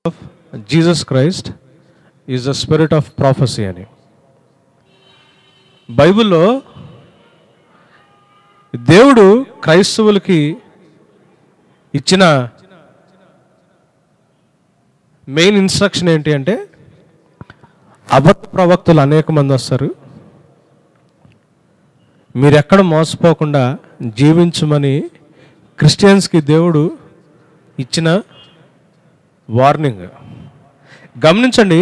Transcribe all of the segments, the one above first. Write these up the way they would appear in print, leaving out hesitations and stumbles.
of Jesus Christ is the spirit of prophecy అని బైబిల్లో దేవుడు క్రైస్తవులకి ఇచ్చిన మెయిన్ ఇన్స్ట్రక్షన్ ఏంటి అంటే అబద్ధ ప్రవక్తలు అనేక మంది వస్తారు, మీరు ఎక్కడ మోసపోకుండా జీవించమని క్రిస్టియన్స్కి దేవుడు ఇచ్చిన వార్నింగ్. గమనించండి,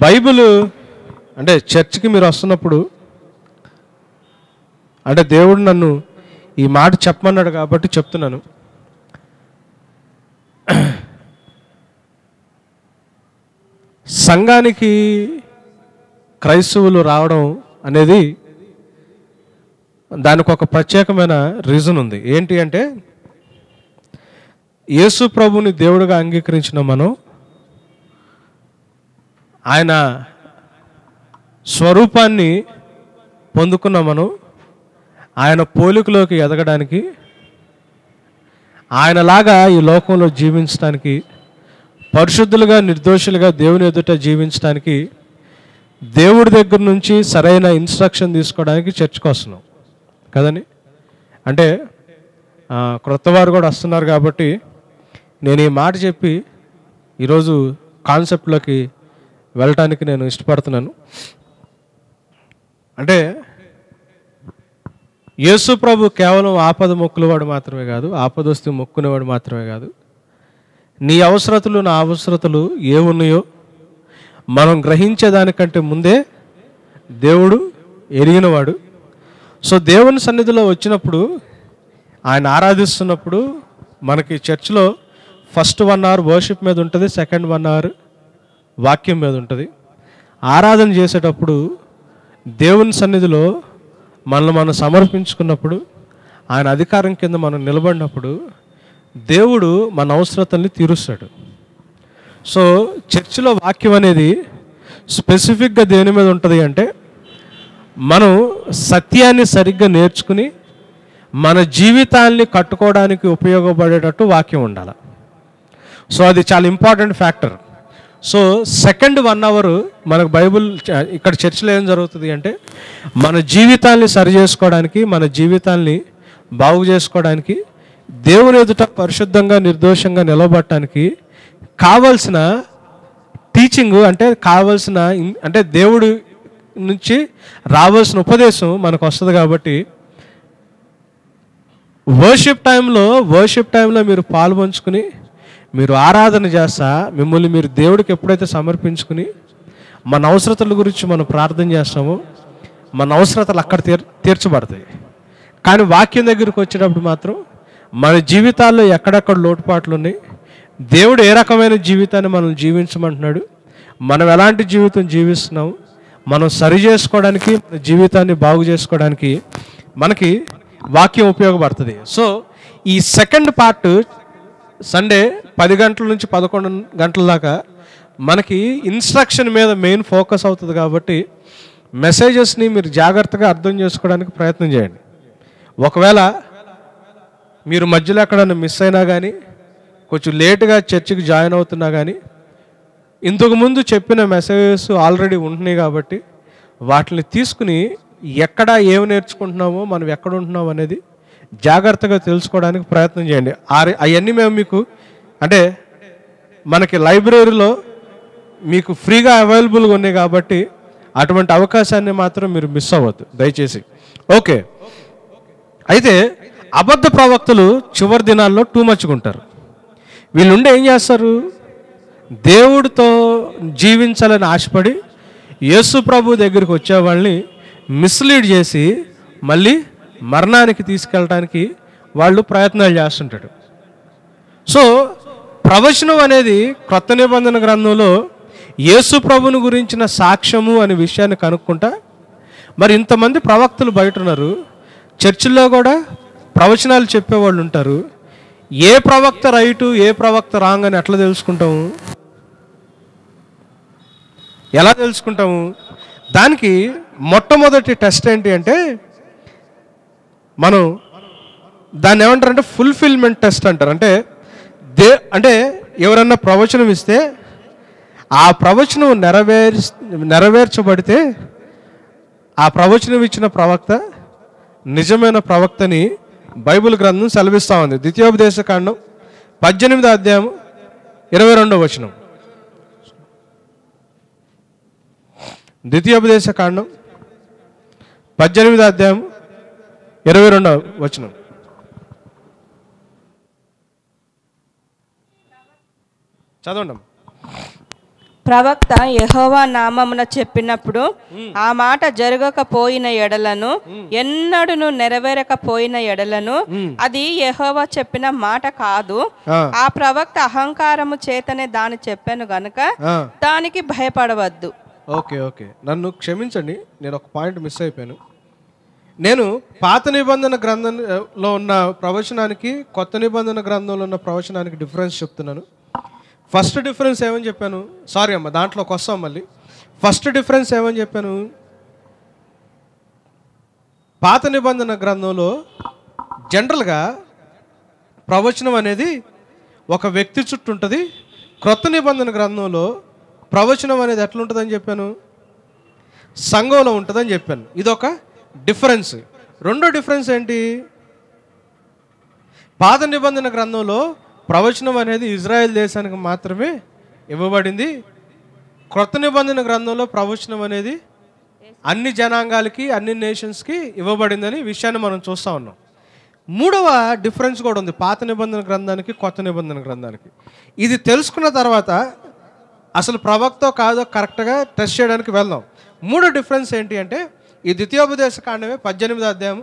బైబిల్ అంటే చర్చికి మీరు వస్తున్నప్పుడు అంటే దేవుడు నన్ను ఈ మాట చెప్పమన్నాడు కాబట్టి చెప్తున్నాను. సంఘానికి క్రైస్తవులు రావడం అనేది దానికి ఒక ప్రత్యేకమైన రీజన్ ఉంది. ఏంటి అంటే యేసు ప్రభుని దేవుడిగా అంగీకరించిన మనం ఆయన స్వరూపాన్ని పొందుకున్న మనం ఆయన పోలికలోకి ఎదగడానికి, ఆయనలాగా ఈ లోకంలో జీవించడానికి, పరిశుద్ధులుగా నిర్దోషులుగా దేవుని ఎదుట జీవించడానికి దేవుడి దగ్గర నుంచి సరైన ఇన్స్ట్రక్షన్ తీసుకోవడానికి చర్చకు వస్తున్నాం కదండి. అంటే క్రొత్త వారు కూడా వస్తున్నారు కాబట్టి నేను ఈ మాట చెప్పి ఈరోజు కాన్సెప్ట్లోకి వెళ్ళటానికి నేను ఇష్టపడుతున్నాను. అంటే యేసు ప్రభు కేవలం ఆపద మొక్కులవాడు మాత్రమే కాదు, ఆపదొస్తే మొక్కునేవాడు మాత్రమే కాదు. నీ అవసరతలు నా అవసరతలు ఏమున్నాయో మనం గ్రహించేదానికంటే ముందే దేవుడు ఎరిగినవాడు. సో దేవుని సన్నిధిలో వచ్చినప్పుడు ఆయన ఆరాధిస్తున్నప్పుడు మనకి చర్చ్లో ఫస్ట్ 1 hour వర్షిప్ మీద ఉంటుంది, సెకండ్ 1 hour వాక్యం మీద ఉంటుంది. ఆరాధన చేసేటప్పుడు దేవుని సన్నిధిలో మనల్ని మనం సమర్పించుకున్నప్పుడు, ఆయన అధికారం కింద మనం నిలబడినప్పుడు దేవుడు మన అవసరతల్ని తీరుస్తాడు. సో చర్చిలో వాక్యం అనేది స్పెసిఫిక్గా దేని మీద ఉంటుంది అంటే మనం సత్యాన్ని సరిగ్గా నేర్చుకుని మన జీవితాన్ని కట్టుకోవడానికి ఉపయోగపడేటట్టు వాక్యం ఉండాలి. సో అది చాలా important factor. So second 1 hour మనకు బైబిల్ ఇక్కడ చర్చిలో ఏం జరుగుతుంది అంటే మన జీవితాన్ని సరి చేసుకోవడానికి, మన జీవితాన్ని బాగు చేసుకోవడానికి, దేవుని ఎదుట పరిశుద్ధంగా నిర్దోషంగా నిలబడటానికి కావలసిన టీచింగ్ అంటే కావలసిన అంటే దేవుడి నుంచి రావాల్సిన ఉపదేశం మనకు వస్తుంది. కాబట్టి వర్షిప్ టైంలో మీరు పాల్పంచుకుని మీరు ఆరాధన చేస్తా మిమ్మల్ని మీరు దేవుడికి ఎప్పుడైతే సమర్పించుకుని మన అవసరతల గురించి మనం ప్రార్థన చేస్తామో మన అవసరతలు అక్కడ తీర్చబడతాయి. కానీ వాక్యం దగ్గరికి వచ్చేటప్పుడు మాత్రం మన జీవితాల్లో ఎక్కడెక్కడ లోటుపాట్లు ఉన్నాయి, దేవుడు ఏ రకమైన జీవితాన్ని మనం జీవించమంటున్నాడు, మనం ఎలాంటి జీవితం జీవిస్తున్నాము, మనం సరి చేసుకోవడానికి, మన జీవితాన్ని బాగు చేసుకోవడానికి మనకి వాక్యం ఉపయోగపడుతుంది. సో ఈ సెకండ్ పార్ట్ సండే 10 గంటల నుంచి 11 గంటల దాకా మనకి ఇన్స్ట్రక్షన్ మీద మెయిన్ ఫోకస్ అవుతుంది. కాబట్టి మెసేజెస్ని మీరు జాగ్రత్తగా అర్థం చేసుకోవడానికి ప్రయత్నం చేయండి. ఒకవేళ మీరు మధ్యలో ఎక్కడైనా మిస్ అయినా కానీ, కొంచెం లేటుగా చర్చికి జాయిన్ అవుతున్నా కానీ, ఇంతకుముందు చెప్పిన మెసేజెస్ ఆల్రెడీ ఉంటున్నాయి కాబట్టి వాటిని తీసుకుని ఎక్కడ ఏమి నేర్చుకుంటున్నామో, మనం ఎక్కడ ఉంటున్నాం అనేది జాగ్రత్తగా తెలుసుకోవడానికి ప్రయత్నం చేయండి. అవన్నీ మేము మీకు అంటే మనకి లైబ్రరీలో మీకు ఫ్రీగా అవైలబుల్గా ఉన్నాయి కాబట్టి అటువంటి అవకాశాన్ని మాత్రం మీరు మిస్ అవ్వద్దు దయచేసి. ఓకే, అయితే అబద్ధ ప్రవక్తలు చివరి దినాల్లో టూ మచ్గా ఉంటారు. వీళ్ళుండి ఏం చేస్తారు, దేవుడితో జీవించాలని ఆశపడి యేసు ప్రభు దగ్గరికి వచ్చే వాళ్ళని మిస్లీడ్ చేసి మళ్ళీ మరణానికి తీసుకెళ్ళడానికి వాళ్ళు ప్రయత్నాలు చేస్తుంటాడు. సో ప్రవచనం అనేది క్రొత్త నిబంధన గ్రంథంలో యేసు ప్రభుని గురించిన సాక్ష్యము అనే విషయాన్ని కనుక్కుంటా మరి ఇంతమంది ప్రవక్తలు బయట ఉన్నారు, చర్చిల్లో కూడా ప్రవచనాలు చెప్పేవాళ్ళు ఉంటారు. ఏ ప్రవక్త రైటు ఏ ప్రవక్త రాంగ్ అని ఎట్లా తెలుసుకుంటాము, ఎలా తెలుసుకుంటాము? దానికి మొట్టమొదటి టెస్ట్ ఏంటి అంటే మనం దాన్ని ఏమంటారంటే ఫుల్ఫిల్మెంట్ టెస్ట్ అంటారు. అంటే ఎవరన్నా ప్రవచనం ఇస్తే ఆ ప్రవచనం నెరవేర్చబడితే ఆ ప్రవచనం ఇచ్చిన ప్రవక్త నిజమైన ప్రవక్తని బైబిల్ గ్రంథం సెలవిస్తూ ఉంది. ద్వితీయోపదేశ కాండం 18వ అధ్యాయం 22వ వచనం. ద్వితీయోపదేశ కాండం 18వ అధ్యాయం 22వ వచనం. చదవండి. ప్రవక్త యెహోవా నామమున చెప్పినప్పుడు ఆ మాట జరగకపోయిన ఎడలను, ఎన్నడూను నెరవేరకపోయిన ఎడలను అది యెహోవా చెప్పిన మాట కాదు. ఆ ప్రవక్త అహంకారము చేతనే దాన్ని చెప్పాను గనుక దానికి భయపడవద్దు. ఓకే ఓకే, నన్ను క్షమించండి, నేను ఒక పాయింట్ మిస్ అయిపోయాను. నేను పాత నిబంధన గ్రంథంలో ఉన్న ప్రవచనానికి కొత్త నిబంధన గ్రంథంలో ఉన్న ప్రవచనానికి డిఫరెన్స్ చెప్తున్నాను. ఫస్ట్ డిఫరెన్స్ ఏమని చెప్పాను? సారీ అమ్మ, దాంట్లోకి వస్తాం మళ్ళీ. ఫస్ట్ డిఫరెన్స్ ఏమని చెప్పాను? పాత నిబంధన గ్రంథంలో జనరల్గా ప్రవచనం అనేది ఒక వ్యక్తి చుట్టూ ఉంటుంది. క్రొత్త నిబంధన గ్రంథంలో ప్రవచనం అనేది ఎట్లుంటుందని చెప్పాను? సంఘంలో ఉంటుందని చెప్పాను. ఇదొక డిఫరెన్స్. రెండో డిఫరెన్స్ ఏంటి? పాత నిబంధన గ్రంథంలో ప్రవచనం అనేది ఇజ్రాయెల్ దేశానికి మాత్రమే ఇవ్వబడింది. క్రొత్త నిబంధన గ్రంథంలో ప్రవచనం అనేది అన్ని జనాంగాలకి, అన్ని నేషన్స్కి ఇవ్వబడిందని విషయాన్ని మనం చూస్తూ ఉన్నాం. మూడవ డిఫరెన్స్ కూడా ఉంది పాత నిబంధన గ్రంథానికి కొత్త నిబంధన గ్రంథానికి. ఇది తెలుసుకున్న తర్వాత అసలు ప్రవక్త కాదో కరెక్ట్గా టెస్ట్ చేయడానికి వెళ్దాం. మూడో డిఫరెన్స్ ఏంటి అంటే, ఈ ద్వితీయోపదేశ కాండమే 18వ అధ్యాయం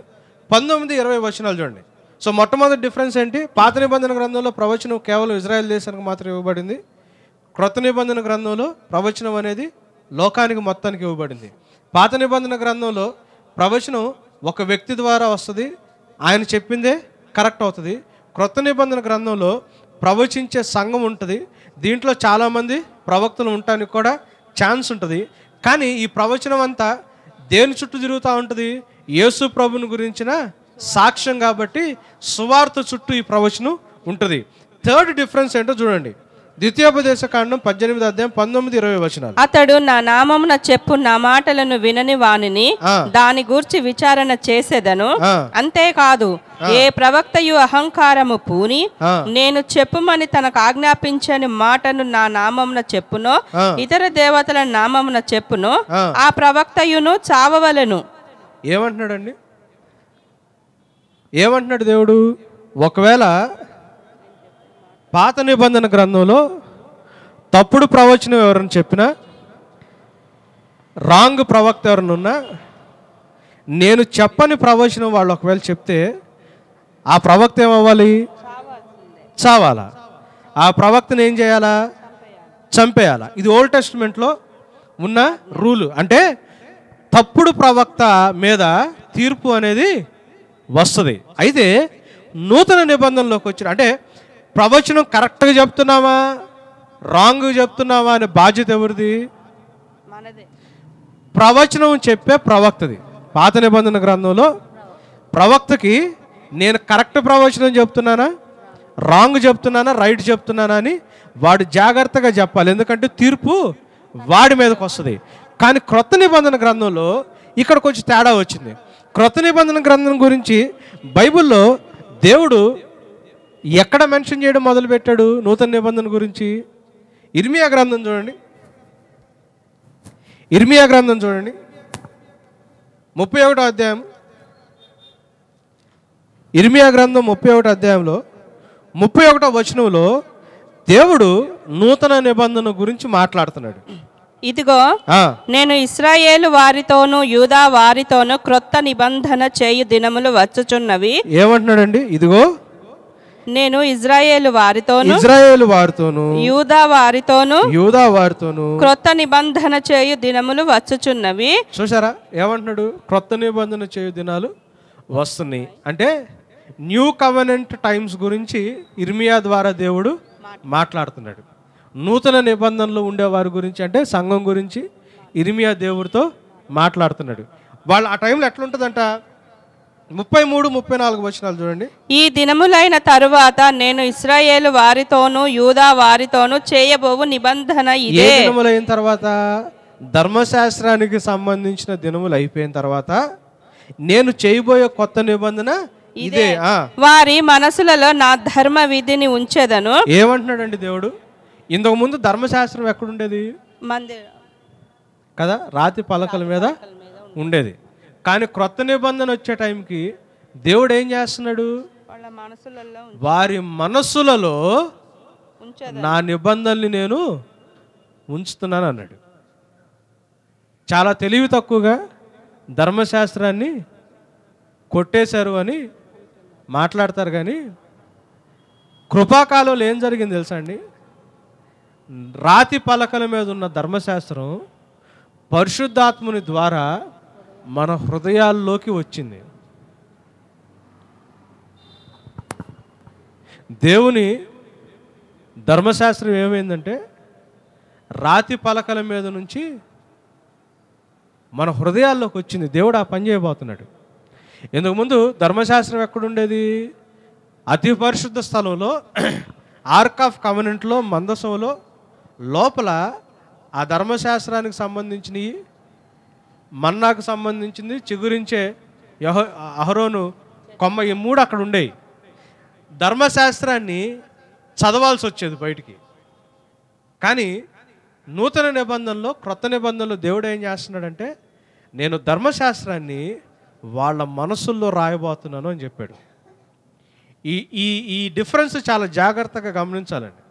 19-20 వచనాలు చూడండి. సో మొట్టమొదటి డిఫరెన్స్ ఏంటి? పాత నిబంధన గ్రంథంలో ప్రవచనం కేవలం ఇజ్రాయెల్ దేశానికి మాత్రం ఇవ్వబడింది. క్రొత్త నిబంధన గ్రంథంలో ప్రవచనం అనేది లోకానికి మొత్తానికి ఇవ్వబడింది. పాత నిబంధన గ్రంథంలో ప్రవచనం ఒక వ్యక్తి ద్వారా వస్తుంది, ఆయన చెప్పిందే కరెక్ట్ అవుతుంది. క్రొత్త నిబంధన గ్రంథంలో ప్రవచించే సంఘం ఉంటుంది, దీంట్లో చాలామంది ప్రవక్తలు ఉండటానికి కూడా ఛాన్స్ ఉంటుంది. కానీ ఈ ప్రవచనం అంతా దేని చుట్టూ తిరుగుతూ ఉంటుంది? యేసు ప్రభుని గురించిన సాక్ష్యం కాబట్టి సువార్త చుట్టూ ఈ ప్రవచనం ఉంటుంది. థర్డ్ డిఫరెన్స్ ఏంటో చూడండి. ద్వితీయోపదేశ కాండం 18వ అధ్యాయం 19-20 వచనాలు. అతడు నా నామమున చెప్పు నా మాటలను వినని వానిని దాని గూర్చి విచారణ చేసేదను. అంతేకాదు ఏ ప్రవక్తయు అహంకారము పూని నేను చెప్పుమని తనకు ఆజ్ఞాపించని మాటను నా నామమున చెప్పునో, ఇతర దేవతల నామమున చెప్పునో ఆ ప్రవక్తయును చావవలెను. ఏమంటున్నాడండి? ఏమంటున్నాడు దేవుడు? ఒకవేళ పాత నిబంధన గ్రంథంలో తప్పుడు ప్రవచనం ఎవరైనా చెప్పినా, రాంగ్ ప్రవక్త ఎవరైనా ఉన్నా, నేను చెప్పని ప్రవచనం వాళ్ళు ఒకవేళ చెప్తే ఆ ప్రవక్త ఏమవ్వాలి? చావాలా? ఆ ప్రవక్తను ఏం చేయాలా? చంపేయాలా? ఇది ఓల్డ్ టెస్టిమెంట్లో ఉన్న రూలు. అంటే తప్పుడు ప్రవక్త మీద తీర్పు అనేది వస్తుంది. అయితే నూతన నిబంధనలోకి వచ్చిన అంటే ప్రవచనం కరెక్ట్గా చెప్తున్నామా రాంగ్ చెప్తున్నామా అనే బాధ్యత ఎవరిది? ప్రవచనం చెప్పే ప్రవక్తది. పాత నిబంధన గ్రంథంలో ప్రవక్తకి నేను కరెక్ట్ ప్రవచనం చెప్తున్నానా, రాంగ్ చెప్తున్నానా, రైట్ చెప్తున్నానా అని వాడు జాగ్రత్తగా చెప్పాలి. ఎందుకంటే తీర్పు వాడి మీదకి వస్తుంది. కానీ క్రొత్త నిబంధన గ్రంథంలో ఇక్కడ కొంచెం తేడా వచ్చింది. క్రొత్త నిబంధన గ్రంథం గురించి బైబిల్లో దేవుడు ఎక్కడ మెన్షన్ చేయడం మొదలుపెట్టాడు? నూతన నిబంధన గురించి ఇర్మియా గ్రంథం చూడండి. ఇర్మియా గ్రంథం చూడండి 31వ అధ్యాయం. ఇర్మియా గ్రంథం 31వ అధ్యాయంలో 31వ వచనంలో దేవుడు నూతన నిబంధన గురించి మాట్లాడుతున్నాడు. ఇదిగో నేను ఇశ్రాయేలు వారితోనూ యూదా వారితోనూ క్రొత్త నిబంధన చేయు దినములు వచ్చుచున్నవి. ఏమంటున్నాడండి? ఇదిగో నేను ఇశ్రాయేలు వారితోనూ యూదా వారితోనూ క్రొత్త నిబంధన చేయు దినములు వచ్చుచున్నవి. చూసారా ఏమంటున్నాడు? క్రొత్త నిబంధన చేయు దినాలు వస్తున్నాయి అంటే న్యూ కవెనెంట్ టైమ్స్ గురించి ఇర్మియా ద్వారా దేవుడు మాట్లాడుతున్నాడు. నూతన నిబంధనలు ఉండేవారి గురించి అంటే సంఘం గురించి ఇర్మియా దేవుడితో మాట్లాడుతున్నాడు. వాళ్ళు ఆ టైంలో ఎట్లుంటుందంట? 33, 34 వచనాలు చూడండి. ఈ దినములైన తరువాత నేను ఇశ్రాయేలు వారితోనూ యూదా వారితోనూ చేయబోవు నిబంధన ఇదే. ఏ దినములైన తర్వాత? ధర్మశాస్త్రానికి సంబంధించిన దినములు అయిపోయిన తర్వాత నేను చేయబోయే కొత్త నిబంధన ఇదే. వారి మనసులలో నా ధర్మ విధిని ఉంచెదను. ఏమంటున్నాడండి దేవుడు? ఇంతకు ముందు ధర్మశాస్త్రం ఎక్కడుండేది కదా? రాతి పలకల మీద ఉండేది. కానీ క్రొత్త నిబంధన వచ్చే టైంకి దేవుడు ఏం చేస్తున్నాడు? వారి మనస్సులలో నా నిబంధనల్ని నేను ఉంచుతున్నాను అన్నాడు. చాలా తెలివి తక్కువగా ధర్మశాస్త్రాన్ని కొట్టేశారు అని మాట్లాడతారు. కానీ కృపాకాలంలో ఏం జరిగింది తెలుసా అండి? రాతి పలకల మీద ఉన్న ధర్మశాస్త్రం పరిశుద్ధాత్ముని ద్వారా మన హృదయాల్లోకి వచ్చింది. దేవుని ధర్మశాస్త్రం ఏమైందంటే రాతి పలకల మీద నుంచి మన హృదయాల్లోకి వచ్చింది. దేవుడు ఆ పని చేయబోతున్నాడు. ఇంతకుముందు ధర్మశాస్త్రం ఎక్కడుండేది? అతి పరిశుద్ధ స్థలంలో, ఆర్క్ ఆఫ్ కవెనెంట్లో, మందసంలో లోపల ఆ ధర్మశాస్త్రానికి సంబంధించినవి, మన్నాకు సంబంధించింది, చిగురించే అహరోను కొమ్మ, ఈ 3 అక్కడ ఉండేవి. ధర్మశాస్త్రాన్ని చదవాల్సి వచ్చేది బయటికి. కానీ నూతన నిబంధనలో, క్రొత్త నిబంధనలో దేవుడు ఏం చేస్తున్నాడంటే నేను ధర్మశాస్త్రాన్ని వాళ్ళ మనసుల్లో రాయబోతున్నాను అని చెప్పాడు. ఈ ఈ ఈ డిఫరెన్స్ చాలా జాగ్రత్తగా గమనించాలండి.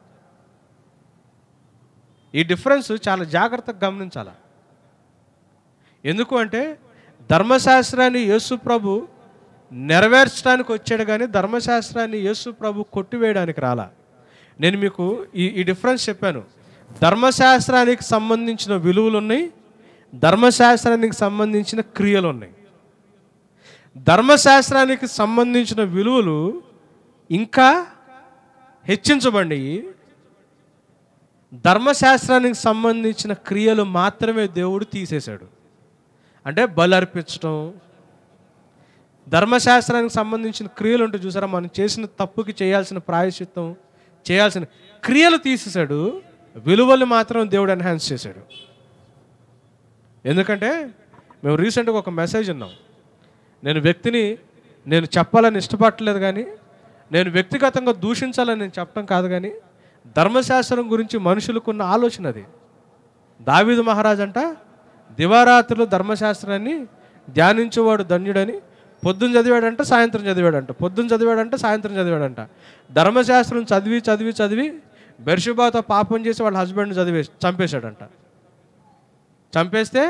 ఈ డిఫరెన్స్ చాలా జాగ్రత్తగా గమనించాలి. ఎందుకు అంటే ధర్మశాస్త్రాన్ని యేసు ప్రభు నెరవేర్చడానికి వచ్చాడు, కానీ ధర్మశాస్త్రాన్ని యేసు ప్రభు కొట్టివేయడానికి రాలా. నేను మీకు ఈ డిఫరెన్స్ చెప్పాను. ధర్మశాస్త్రానికి సంబంధించిన విలువలు ఉన్నాయి, ధర్మశాస్త్రానికి సంబంధించిన క్రియలు ఉన్నాయి. ధర్మశాస్త్రానికి సంబంధించిన విలువలు ఇంకా హెచ్చించబడినాయి, ధర్మశాస్త్రానికి సంబంధించిన క్రియలు మాత్రమే దేవుడు తీసేశాడు. అంటే బలి అర్పించడం, ధర్మశాస్త్రానికి సంబంధించిన క్రియలు ఉంటే చూసారా, మనం చేసిన తప్పుకి చేయాల్సిన ప్రాయశ్చిత్తం, చేయాల్సిన క్రియలు తీసేశాడు, విలువలు మాత్రం దేవుడు ఎన్హాన్స్ చేశాడు. ఎందుకంటే మేము రీసెంట్గా ఒక మెసేజ్ ఉన్నాం. నేను చెప్పాలని ఇష్టపడలేదు, కానీ నేను వ్యక్తిగతంగా దూషించాలని నేను చెప్పడం కాదు, కానీ ధర్మశాస్త్రం గురించి మనుషులకున్న ఆలోచన అది. దావీదు మహారాజు అంట దివారాత్రులు ధర్మశాస్త్రాన్ని ధ్యానించేవాడు ధన్యుడని. పొద్దున్న చదివాడంట, సాయంత్రం చదివాడంట, పొద్దున్న చదివాడంట, సాయంత్రం చదివాడంట. ధర్మశాస్త్రం చదివి చదివి చదివి బెర్షెబాతో పాపం చేసి వాళ్ళ హస్బెండ్ని చంపేశాడంట. చంపేస్తే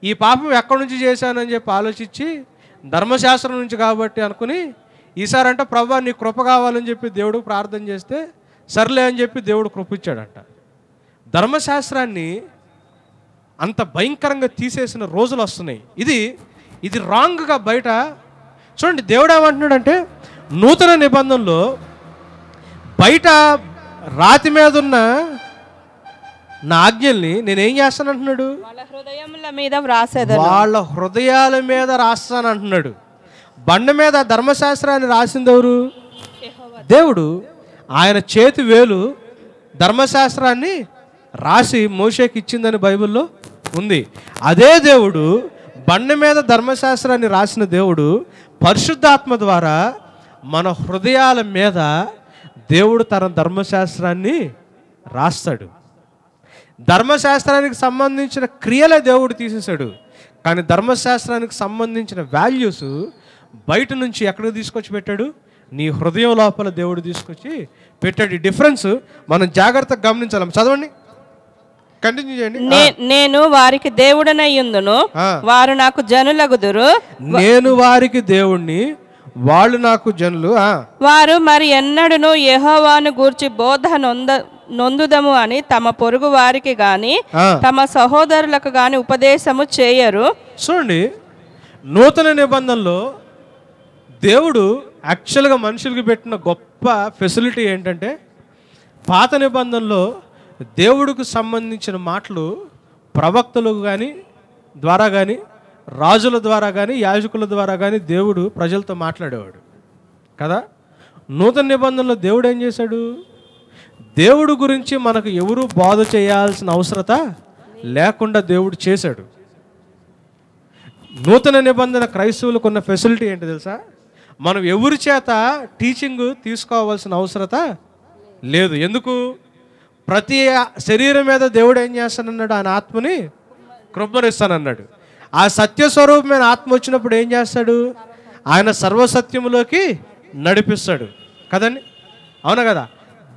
ఈ పాపం ఎక్కడి నుంచి చేశానని చెప్పి ఆలోచించి ధర్మశాస్త్రం నుంచి కాబట్టి అనుకుని ఈసారంట ప్రభువా నీ కృప కావాలని చెప్పి దేవుడు ప్రార్థన చేస్తే సర్లే అని చెప్పి దేవుడు కృప ఇచ్చాడంట. ధర్మశాస్త్రాన్ని అంత భయంకరంగా తీసేసిన రోజులు వస్తున్నాయి. ఇది రాంగ్గా బయట చూడండి. దేవుడు ఏమంటున్నాడంటే నూతన నిబంధనలో బయట రాతి మీద ఉన్న నా ఆజ్ఞల్ని నేనేం చేస్తాను అంటున్నాడు? వాళ్ళ హృదయాల మీద రాస్తాను అంటున్నాడు. బండ మీద ధర్మశాస్త్రాన్ని రాసింది ఎవరు? దేవుడు. ఆయన చేతి వేలు ధర్మశాస్త్రాన్ని రాసి మోషేకి ఇచ్చిందని బైబిల్లో ఉంది. అదే దేవుడు బండ మీద ధర్మశాస్త్రాన్ని రాసిన దేవుడు పరిశుద్ధాత్మ ద్వారా మన హృదయాల మీద దేవుడు తన ధర్మశాస్త్రాన్ని రాస్తాడు. ధర్మశాస్త్రానికి సంబంధించిన క్రియలే దేవుడు తీసేశాడు, కానీ ధర్మశాస్త్రానికి సంబంధించిన వాల్యూస్ బయట నుంచి ఎక్కడికి తీసుకొచ్చి పెట్టాడు? నీ హృదయం లోపల దేవుడు తీసుకొచ్చి పెట్టాడు. ఈ డిఫరెన్స్ మనం జాగ్రత్తగా గమనించాలి. చదవండి, కంటిన్యూ చేయండి. నేను వారికి దేవుడనయ్యుందును, వారు నాకు జనులగుదురు. నేను వారికి దేవుణ్ణి, వాళ్ళు నాకు జనులు. వారు మరి ఎన్నడూను యెహోవాను గూర్చి బోధ నొందుదము అని తమ పొరుగు వారికి గాని తమ సహోదరులకు గాని ఉపదేశము చేయరు. చూడండి, నూతన నిబంధనలో దేవుడు యాక్చువల్గా మనుషులకు పెట్టిన గొప్ప ఫెసిలిటీ ఏంటంటే, పాత నిబంధనలో దేవుడికి సంబంధించిన మాటలు ప్రవక్తలకు కానీ ద్వారా కానీ రాజుల ద్వారా కానీ యాజకుల ద్వారా కానీ దేవుడు ప్రజలతో మాట్లాడేవాడు కదా. నూతన నిబంధనలో దేవుడు ఏం చేశాడు? దేవుడు గురించి మనకు ఎవరు బోధ చేయాల్సిన అవసరత లేకుండా దేవుడు చేశాడు. నూతన నిబంధన క్రైస్తవులకు ఉన్న ఫెసిలిటీ ఏంటి తెలుసా? మనం ఎవరి చేత టీచింగ్ తీసుకోవాల్సిన అవసరత లేదు. ఎందుకు? ప్రతి శరీరం మీద దేవుడు ఏం చేస్తానన్నాడు? ఆయన ఆత్మని కృపరిస్తానన్నాడు. ఆ సత్యస్వరూపమైన ఆత్మ వచ్చినప్పుడు ఏం చేస్తాడు? ఆయన సర్వసత్యములోకి నడిపిస్తాడు కదండి. అవునా కదా?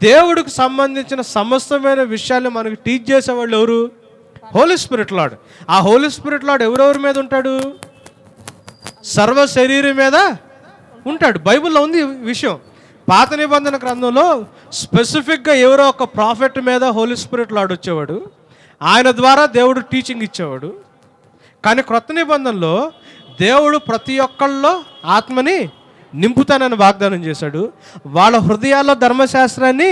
దేవుడికి సంబంధించిన సమస్తమైన విషయాలు మనకు టీచ్ చేసేవాళ్ళు ఎవరు? Holy spirit lord. ఆ హోలీ స్పిరిట్ లార్డ్ ఎవరెవరి మీద ఉంటాడు? సర్వ శరీరం మీద ఉంటాడు. బైబిల్లో ఉంది ఈ విషయం. పాత నిబంధన గ్రంథంలో స్పెసిఫిక్గా ఎవరో ఒక ప్రాఫెట్ మీద హోలీ స్పిరిట్ లార్డ్ వచ్చేవాడు. ఆయన ద్వారా దేవుడు టీచింగ్ ఇచ్చేవాడు. కానీ క్రొత్త నిబంధనలో దేవుడు ప్రతి ఒక్కళ్ళలో ఆత్మని నింపుతానని వాగ్దానం చేశాడు. వాళ్ళ హృదయాల్లో ధర్మశాస్త్రాన్ని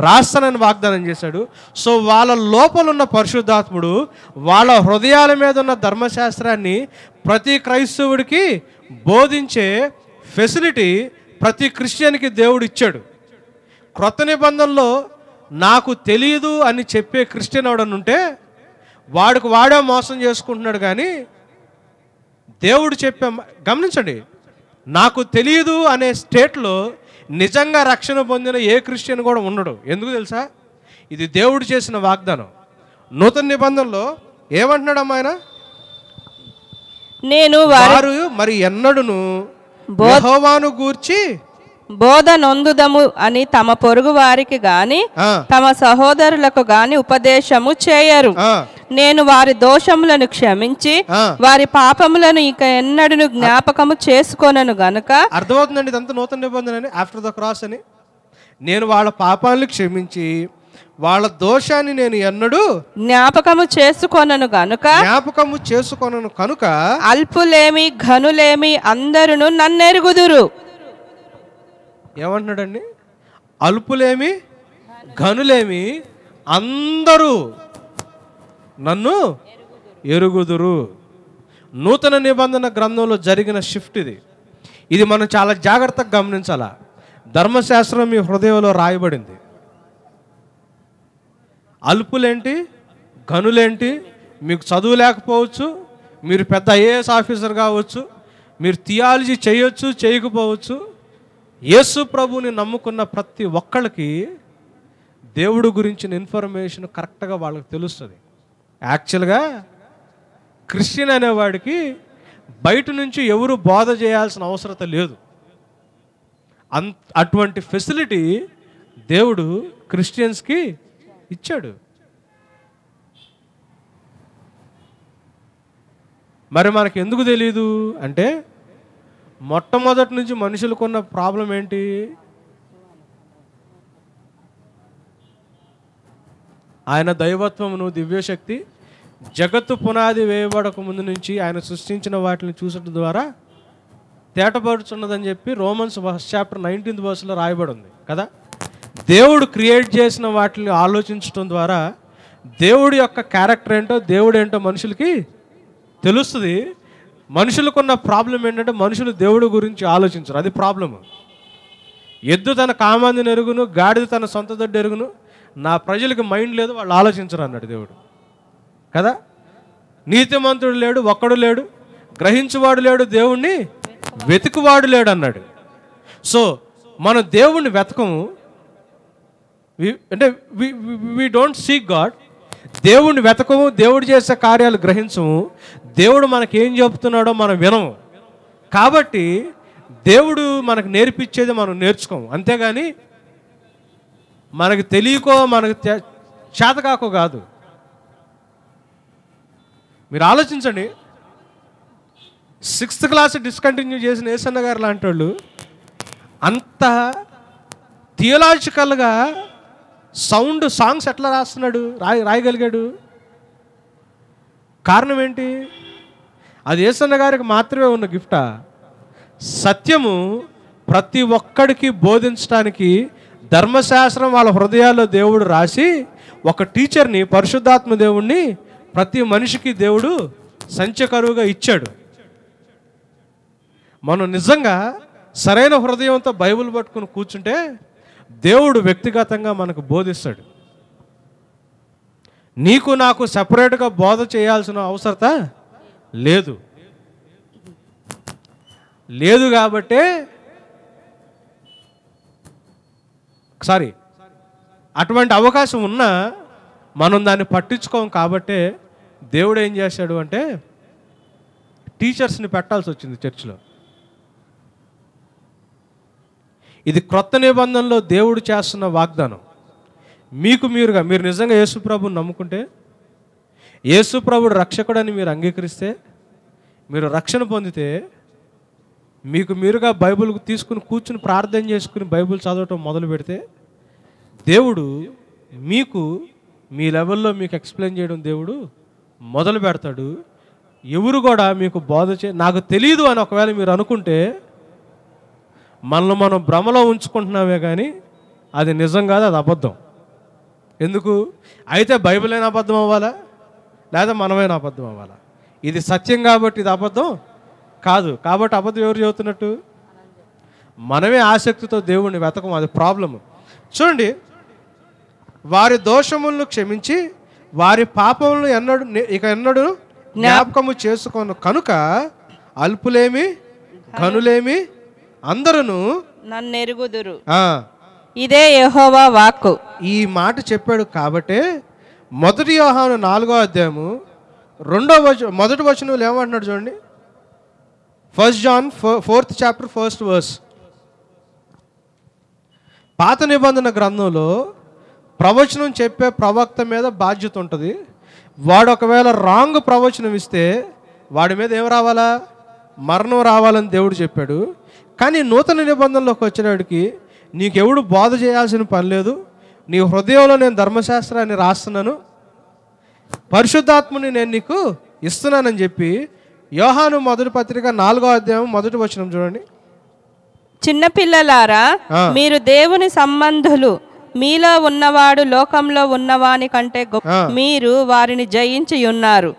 రాస్తానని వాగ్దానం చేశాడు. సో వాళ్ళ లోపల ఉన్న పరిశుద్ధాత్ముడు వాళ్ళ హృదయాల మీద ఉన్న ధర్మశాస్త్రాన్ని ప్రతి క్రైస్తవుడికి బోధించే ఫెసిలిటీ ప్రతి క్రిస్టియన్కి దేవుడు ఇచ్చాడు. క్రొత్త నిబంధనలో నాకు తెలియదు అని చెప్పే క్రిస్టియన్ ఎవడనుంటే వాడికి వాడే మోసం చేసుకుంటున్నాడు. కానీ దేవుడు చెప్పే, గమనించండి, నాకు తెలియదు అనే స్టేట్లో నిజంగా రక్షణ పొందిన ఏ క్రిస్టియన్ కూడా ఉండడు. ఎందుకు తెలుసా? ఇది దేవుడు చేసిన వాగ్దానం. నూతన నిబంధనలో ఏమంటున్నాడమ్మా ఆయన? నేను వారు మరి ఎన్నడును యెహోవాను గూర్చి బోధ నొందుదము అని తమ పొరుగు వారికి గాని తమ సహోదరులకు గాని ఉపదేశము చేయరు. నేను వారి దోషములను క్షమించి వారి పాపములను ఇక ఎన్నడను జ్ఞాపకము చేసుకొనను గనుక. అర్థమవుతుందండి ఇదంతా నూతన నిబంధన అని, ఆఫ్టర్ ద క్రాస్ అని. నేను వాళ్ళ పాపాలను క్షమించి వాళ్ళ దోషాన్ని నేను ఎన్నడూ జ్ఞాపకము చేసుకొనను కనుక అల్పులేమి ఘనులేమి అందరును నన్నెరుగుదురు. ఏమంటున్నాడండి? అల్పులేమి ఘనులేమి అందరూ నన్ను ఎరుగుదురు. నూతన నిబంధన గ్రంథంలో జరిగిన షిఫ్ట్ ఇది మనం చాలా జాగ్రత్తగా గమనించాలా. ధర్మశాస్త్రం మీ హృదయంలో రాయబడింది. అల్పులేంటి, ఘనులేంటి, మీకు చదువు లేకపోవచ్చు, మీరు పెద్ద ఐఏఎస్ ఆఫీసర్ కావచ్చు, మీరు థియాలజీ చేయొచ్చు చేయకపోవచ్చు. యేసు ప్రభుని నమ్ముకున్న ప్రతి ఒక్కళ్ళకి దేవుడు గురించిన ఇన్ఫర్మేషన్ కరెక్ట్గా వాళ్ళకి తెలుస్తుంది. యాక్చువల్గా క్రిస్టియన్ అనేవాడికి బయట నుంచి ఎవరు బోధ చేయాల్సిన అవసరత లేదు. అటువంటి ఫెసిలిటీ దేవుడు క్రిస్టియన్స్కి ఇచ్చాడు. మరి మనకు ఎందుకు తెలియదు అంటే, మొట్టమొదటి నుంచి మనుషులకున్న ప్రాబ్లం ఏంటి? ఆయన దైవత్వమును, దివ్యశక్తి జగత్తు పునాది వేయబడక ముందు నుంచి ఆయన సృష్టించిన వాటిని చూసడం ద్వారా తేటపడుచున్నదని చెప్పి రోమన్స్ 1 చాప్టర్ 19th verseలో రాయబడి ఉంది కదా. దేవుడు క్రియేట్ చేసిన వాటిని ఆలోచించడం ద్వారా దేవుడి యొక్క క్యారెక్టర్ ఏంటో, దేవుడు ఏంటో మనుషులకి తెలుస్తుంది. మనుషులకున్న ప్రాబ్లం ఏంటంటే మనుషులు దేవుడి గురించి ఆలోచించరు. అది ప్రాబ్లము. ఎద్దు తన కామాందిని ఎరుగును, గాడిద తన సొంత దొడ్డు ఎరుగును, నా ప్రజలకు మైండ్ లేదు, వాళ్ళు ఆలోచించరు అన్నాడు దేవుడు కదా. నీతిమంతుడు లేడు, ఒక్కడు లేడు, గ్రహించువాడు లేడు, దేవుణ్ణి వెతుకువాడు లేడు అన్నాడు. సో మనం దేవుణ్ణి వెతకము, అంటే వి డోంట్ సీక్ గాడ్. దేవుణ్ణి వెతకము, దేవుడు చేసే కార్యాలు గ్రహించము, దేవుడు మనకేం చెప్తున్నాడో మనం వినము. కాబట్టి దేవుడు మనకు నేర్పించేది మనం నేర్చుకోము. అంతేగాని మనకు తెలియకో, మనకు చేతకాకో కాదు. మీరు ఆలోచించండి, 6th క్లాస్ డిస్కంటిన్యూ చేసిన ఏసన్న గారు లాంటి వాళ్ళు అంత థియలాజికల్గా సాంగ్స్ ఎట్లా రాస్తున్నాడు, రాయగలిగాడు? కారణం ఏంటి? అది ఏసన్న గారికి మాత్రమే ఉన్న గిఫ్టా? సత్యము ప్రతి ఒక్కడికి బోధించడానికి ధర్మశాస్త్రం వాళ్ళ హృదయాల్లో దేవుడు రాసి ఒక టీచర్ని, పరిశుద్ధాత్మ దేవుణ్ణి ప్రతి మనిషికి దేవుడు సంచకరువుగా ఇచ్చాడు. మనం నిజంగా సరైన హృదయంతో బైబిల్ పట్టుకుని కూర్చుంటే దేవుడు వ్యక్తిగతంగా మనకు బోధిస్తాడు. నీకు నాకు సపరేట్గా బోధ చేయాల్సిన అవసరత లేదు. కాబట్టే అటువంటి అవకాశం ఉన్నా మనం దాన్ని పట్టించుకోం. కాబట్టే దేవుడు ఏం చేశాడు అంటే టీచర్స్ని పెట్టాల్సి వచ్చింది చర్చిలో. ఇది క్రొత్త నిబంధనలో దేవుడు చేస్తున్న వాగ్దానం. మీరు నిజంగా యేసుప్రభుని నమ్ముకుంటే, యేసుప్రభుడు రక్షకుడని మీరు అంగీకరిస్తే, మీరు రక్షణ పొందితే, మీరుగా బైబిల్ తీసుకుని కూర్చుని ప్రార్థన చేసుకుని బైబిల్ చదవటం మొదలు పెడితే, దేవుడు మీ లెవెల్లో మీకు ఎక్స్ప్లెయిన్ చేయడం దేవుడు మొదలు పెడతాడు. ఎవరు కూడా మీకు బోధ నాకు తెలియదు అని ఒకవేళ మీరు అనుకుంటే మనల్ని మనం భ్రమలో ఉంచుకుంటున్నామే, కానీ అది నిజం కాదు, అది అబద్ధం. ఎందుకు అయితే బైబిల్ అయినా అబద్ధం అవ్వాలా, లేదా మనమైనా అబద్ధం అవ్వాలా? ఇది సత్యం కాబట్టి ఇది అబద్ధం కాదు. కాబట్టి అబద్ధం ఎవరు చెబుతున్నట్టు? మనమే ఆసక్తితో దేవుణ్ణి వెతకం, అది ప్రాబ్లము. చూడండి, వారి దోషములను క్షమించి వారి పాపములను ఎన్నడూ జ్ఞాపకము చేసుకొను కనుక అల్పులేమి ఘనులేమి అందరూ నన్నెరుగుదురు. ఇదే యెహోవా వాక్కు. ఈ మాట చెప్పాడు. కాబట్టే 1 యోహాను 4వ అధ్యాయము మొదటి వచనంలో ఏమంటున్నాడు చూడండి. 1 John 4th chapter 1st verse. పాత నిబంధన గ్రంథంలో ప్రవచనం చెప్పే ప్రవక్త మీద బాధ్యత ఉంటుంది. వాడు ఒకవేళ రాంగ్ ప్రవచనం ఇస్తే వాడి మీద ఏం రావాలా? మరణం రావాలని దేవుడు చెప్పాడు. కానీ నూతన నిబంధనలోకి వచ్చేవాడికి నీకెవడు బోధ చేయాల్సిన పని లేదు. నీ హృదయంలో నేను ధర్మశాస్త్రాన్ని రాస్తున్నాను, పరిశుద్ధాత్మని నేను నీకు ఇస్తున్నానని చెప్పి యోహాను మొదటి పత్రిక 4వ అధ్యాయం మొదటి వచనం చూడండి. చిన్నపిల్లలారా, మీరు దేవుని సంబంధులు, మీలో ఉన్నవాడు లోకంలో ఉన్నవాని కంటే గొప్ప, మీరు వారిని జయించి ఉన్నారు.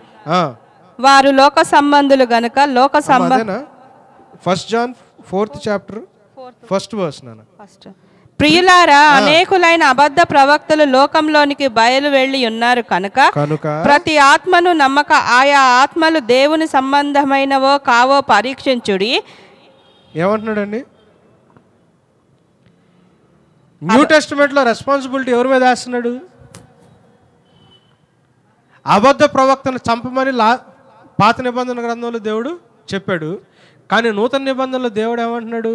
వారు లోక సంబంధులు గనుక లోక సంబంధ. 1 John 4th chapter 1st verse. ప్రియులారా, అనేకులైన అబద్ధ ప్రవక్తలు లోకంలోనికి బయలు వెళ్ళి ఉన్నారు కనుక ప్రతి ఆత్మను నమ్మక ఆయా ఆత్మలు దేవుని సంబంధమైనవో కావో పరీక్షించుడి. ఏమంటున్నాడండి? న్యూ టెస్టిమెంట్లో రెస్పాన్సిబిలిటీ ఎవరి మీద వేస్తున్నాడు? అబద్ధ ప్రవక్తను చంపమని పాత నిబంధన గ్రంథంలో దేవుడు చెప్పాడు. కానీ నూతన నిబంధనలో దేవుడు ఏమంటున్నాడు?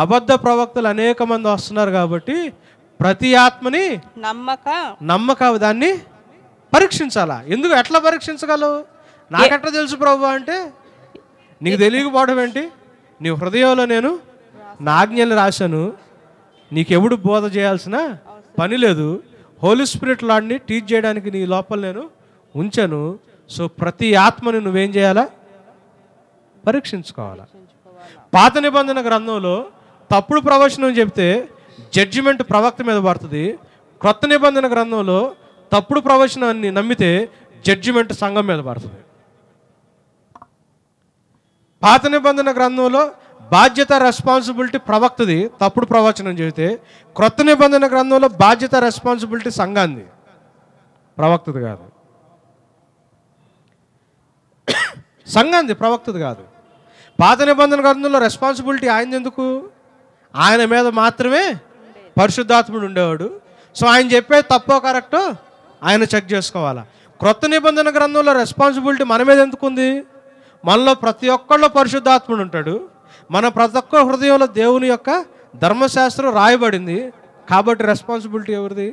అబద్ధ ప్రవక్తలు అనేక మంది వస్తున్నారు కాబట్టి ప్రతి ఆత్మని నమ్మక దాన్ని పరీక్షించాలా. ఎందుకు? ఎట్లా పరీక్షించగలవు? నాకెట్లా తెలుసు ప్రభు అంటే, నీకు తెలియకపోవడం ఏంటి? నీ హృదయంలో నేను నా ఆజ్ఞలు రాశాను, నీకెవడు బోధ చేయాల్సిన పని లేదు. హోలీ స్పిరిట్ లాడ్ని టీచ్ చేయడానికి నీ లోపల నేను ఉంచాను. సో ప్రతి ఆత్మని నువ్వేం చేయాలా? పరీక్షించుకోవాలా. పాత నిబంధన గ్రంథంలో తప్పుడు ప్రవచనం చెప్తే జడ్జిమెంట్ ప్రవక్త మీద పడుతుంది. క్రొత్త నిబంధన గ్రంథంలో తప్పుడు ప్రవచనాన్ని నమ్మితే జడ్జిమెంట్ సంఘం మీద పడుతుంది. పాత నిబంధన గ్రంథంలో బాధ్యత రెస్పాన్సిబిలిటీ ప్రవక్తది తప్పుడు ప్రవచనం చెబితే, క్రొత్త నిబంధన గ్రంథంలో బాధ్యత రెస్పాన్సిబిలిటీ సంఘాన్ని, ప్రవక్తది కాదు. సంఘాన్ని, ప్రవక్తది కాదు. పాత నిబంధన గ్రంథంలో రెస్పాన్సిబిలిటీ ఆయన ఎందుకు? ఆయన మీద మాత్రమే పరిశుద్ధాత్ముడు ఉండేవాడు. సో ఆయన చెప్పే తప్పో కరెక్టో ఆయన చెక్ చేసుకోవాలా. క్రొత్త నిబంధన గ్రంథంలో రెస్పాన్సిబిలిటీ మన మీద ఎందుకు ఉంది? మనలో ప్రతి ఒక్కళ్ళలో పరిశుద్ధాత్ముడు ఉంటాడు. మన ప్రతి ఒక్క హృదయంలో దేవుని యొక్క ధర్మశాస్త్రం రాయబడింది. కాబట్టి రెస్పాన్సిబిలిటీ ఎవరిది?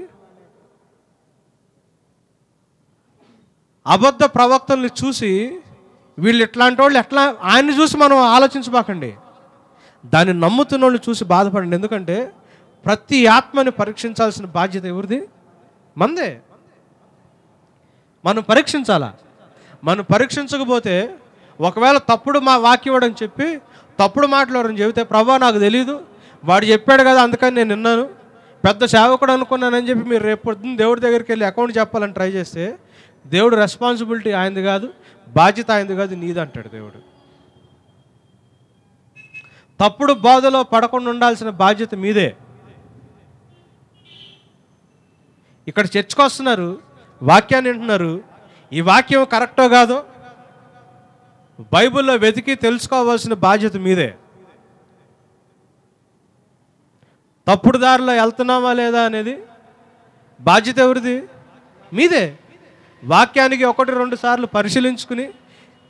అబద్ధ ప్రవక్తల్ని చూసి వీళ్ళు ఇట్లాంటి వాళ్ళు ఎట్లా, ఆయన్ని చూసి మనం ఆలోచించబాకండి. దాన్ని నమ్ముతున్న వాళ్ళు చూసి బాధపడండి. ఎందుకంటే ప్రతి ఆత్మని పరీక్షించాల్సిన బాధ్యత ఎవరిది? మందే. మనం పరీక్షించాలా. మనం పరీక్షించకపోతే ఒకవేళ తప్పుడు వాక్యం అని చెప్పి తప్పుడు మాట్లాడని చెబితే, ప్రభా నాకు తెలీదు, వాడు చెప్పాడు కదా అందుకని నేను విన్నాను, పెద్ద సేవకుడు అనుకున్నానని చెప్పి మీరు రేపు పొద్దున్న దేవుడి దగ్గరికి వెళ్ళి అకౌంట్ చెప్పాలని ట్రై చేస్తే దేవుడు రెస్పాన్సిబిలిటీ ఆయనది కాదు, బాధ్యత ఆయనది కాదు, నీది అంటాడు దేవుడు. తప్పుడు బోధలో పడకుండా ఉండాల్సిన బాధ్యత మీదే. ఇక్కడ చర్చకు వస్తున్నారు, వాక్యాన్ని వింటున్నారు, ఈ వాక్యం కరెక్టో కాదో బైబిల్లో వెతికి తెలుసుకోవాల్సిన బాధ్యత మీదే. తప్పుడు దారిలో వెళ్తున్నామా లేదా అనేది బాధ్యత ఎవరిది? మీదే. వాక్యానికి 1-2 సార్లు పరిశీలించుకుని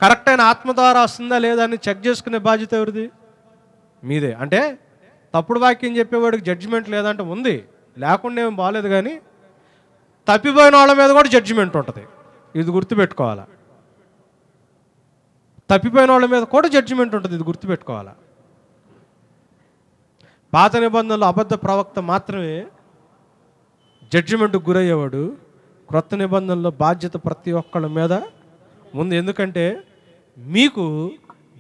కరెక్ట్ అయిన ఆత్మ ద్వారా వస్తుందా లేదా అని చెక్ చేసుకునే బాధ్యత ఎవరిది? మీదే. అంటే తప్పుడు వాక్యం చెప్పేవాడికి జడ్జిమెంట్ లేదంటే ఉంది, లేకుండా ఏం బాగాలేదు. కానీ తప్పిపోయిన వాళ్ళ మీద కూడా జడ్జిమెంట్ ఉంటుంది, ఇది గుర్తుపెట్టుకోవాలా. తప్పిపోయిన వాళ్ళ మీద కూడా జడ్జిమెంట్ ఉంటుంది, ఇది గుర్తుపెట్టుకోవాలా. పాత నిబంధనలో అబద్ధ ప్రవక్త మాత్రమే జడ్జిమెంట్కి గురయ్యేవాడు. క్రొత్త నిబంధనలో బాధ్యత ప్రతి ఒక్కళ్ళ మీద ఉంది. ఎందుకంటే మీకు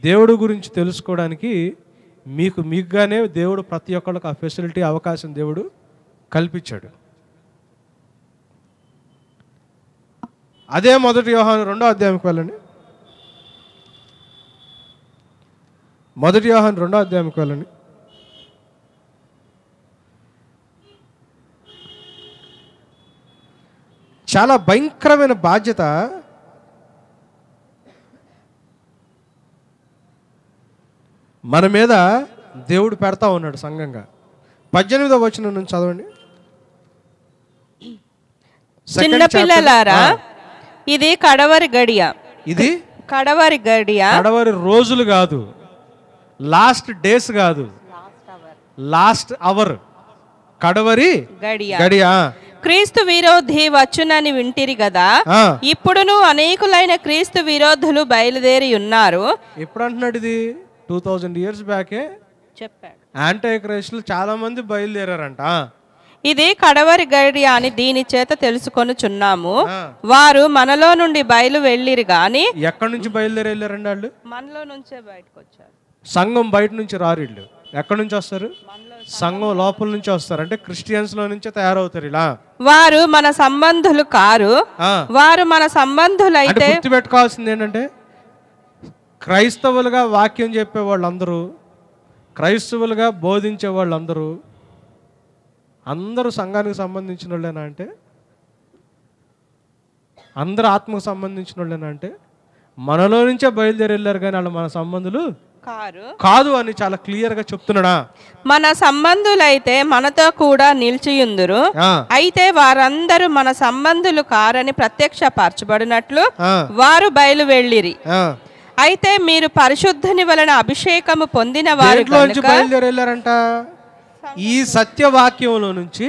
దేవుడు గురించి తెలుసుకోవడానికి మీకుగానే దేవుడు ప్రతి ఒక్కళ్ళకి ఆ ఫెసిలిటీ, అవకాశం దేవుడు కల్పించాడు. అదే 1 యోహాను 2వ అధ్యాయంకి వెళ్ళండి. 1 యోహాను 2వ అధ్యాయంకి వెళ్ళండి. చాలా భయంకరమైన బాధ్యత మన మీద దేవుడు పెడతా ఉన్నాడు సంఘంగా. 18వ వచనం నుంచి చదవండి. చిన్నపిల్లలారా, ఇది కడవరి గడియ. ఇది కడవరి గడియ. కడవరి రోజులు కాదు, లాస్ట్ డేస్ కాదు, లాస్ట్ అవర్. కడవరి గడియ. క్రీస్తు విరోధి వచ్చునని వింటిరి కదా, ఇప్పుడును అనేకులైన క్రీస్తు విరోధులు బయలుదేరి ఉన్నారు. ఎప్పుడు అంటున్నాడు? ఇది 2000 years బ్యాకే చెప్పాడు. యాంటీ క్రైస్టులు చాలా మంది బయలుదేరారంట. ఇది కడవరి గడియ అని దీని చేత తెలుసుకొనుచున్నాము. వారు మనలో నుండి బయలు వెళ్ళిరు గాని. ఎక్కడి నుంచి బయలుదేరి వెళ్ళారండి వాళ్ళు? మనలో నుంచే బయటకు వచ్చారు. సంఘం బయట నుంచి రారు వీళ్ళు. ఎక్కడి నుంచి వస్తారు? సంఘం లోపల నుంచి వస్తారు. అంటే క్రిస్టియన్స్ లో నుంచే తయారవుతారు. ఇలా వారు మన సంబంధులు కారు. వారు మన సంబంధులు అయితే గుర్తుపెట్టుకోవాల్సింది ఏంటంటే, క్రైస్తవులుగా వాక్యం చెప్పే వాళ్ళందరూ, క్రైస్తవులుగా బోధించే వాళ్ళందరూ అందరూ సంఘానికి సంబంధించిన వాళ్ళేనా అంటే, అందరూ ఆత్మకు సంబంధించిన వాళ్ళేనా అంటే, మనలో నుంచే బయలుదేరి వెళ్ళారు కానీ వాళ్ళు మన సంబంధులు కాదు అని చాలా క్లియర్ గా చెప్తున్నాడా. మన సంబంధులైతే మనతో కూడా నిలిచియుందురు, అయితే వారందరూ మన సంబంధులు కారని ప్రత్యక్షపరచబడినట్లు వారు బయలు వెళ్ళిరి. అయితే మీరు పరిశుద్ధుని వలన అభిషేకము పొందిన వారు బయలుదేరి వెళ్ళారంట. ఈ సత్యవాక్యంలో నుంచి,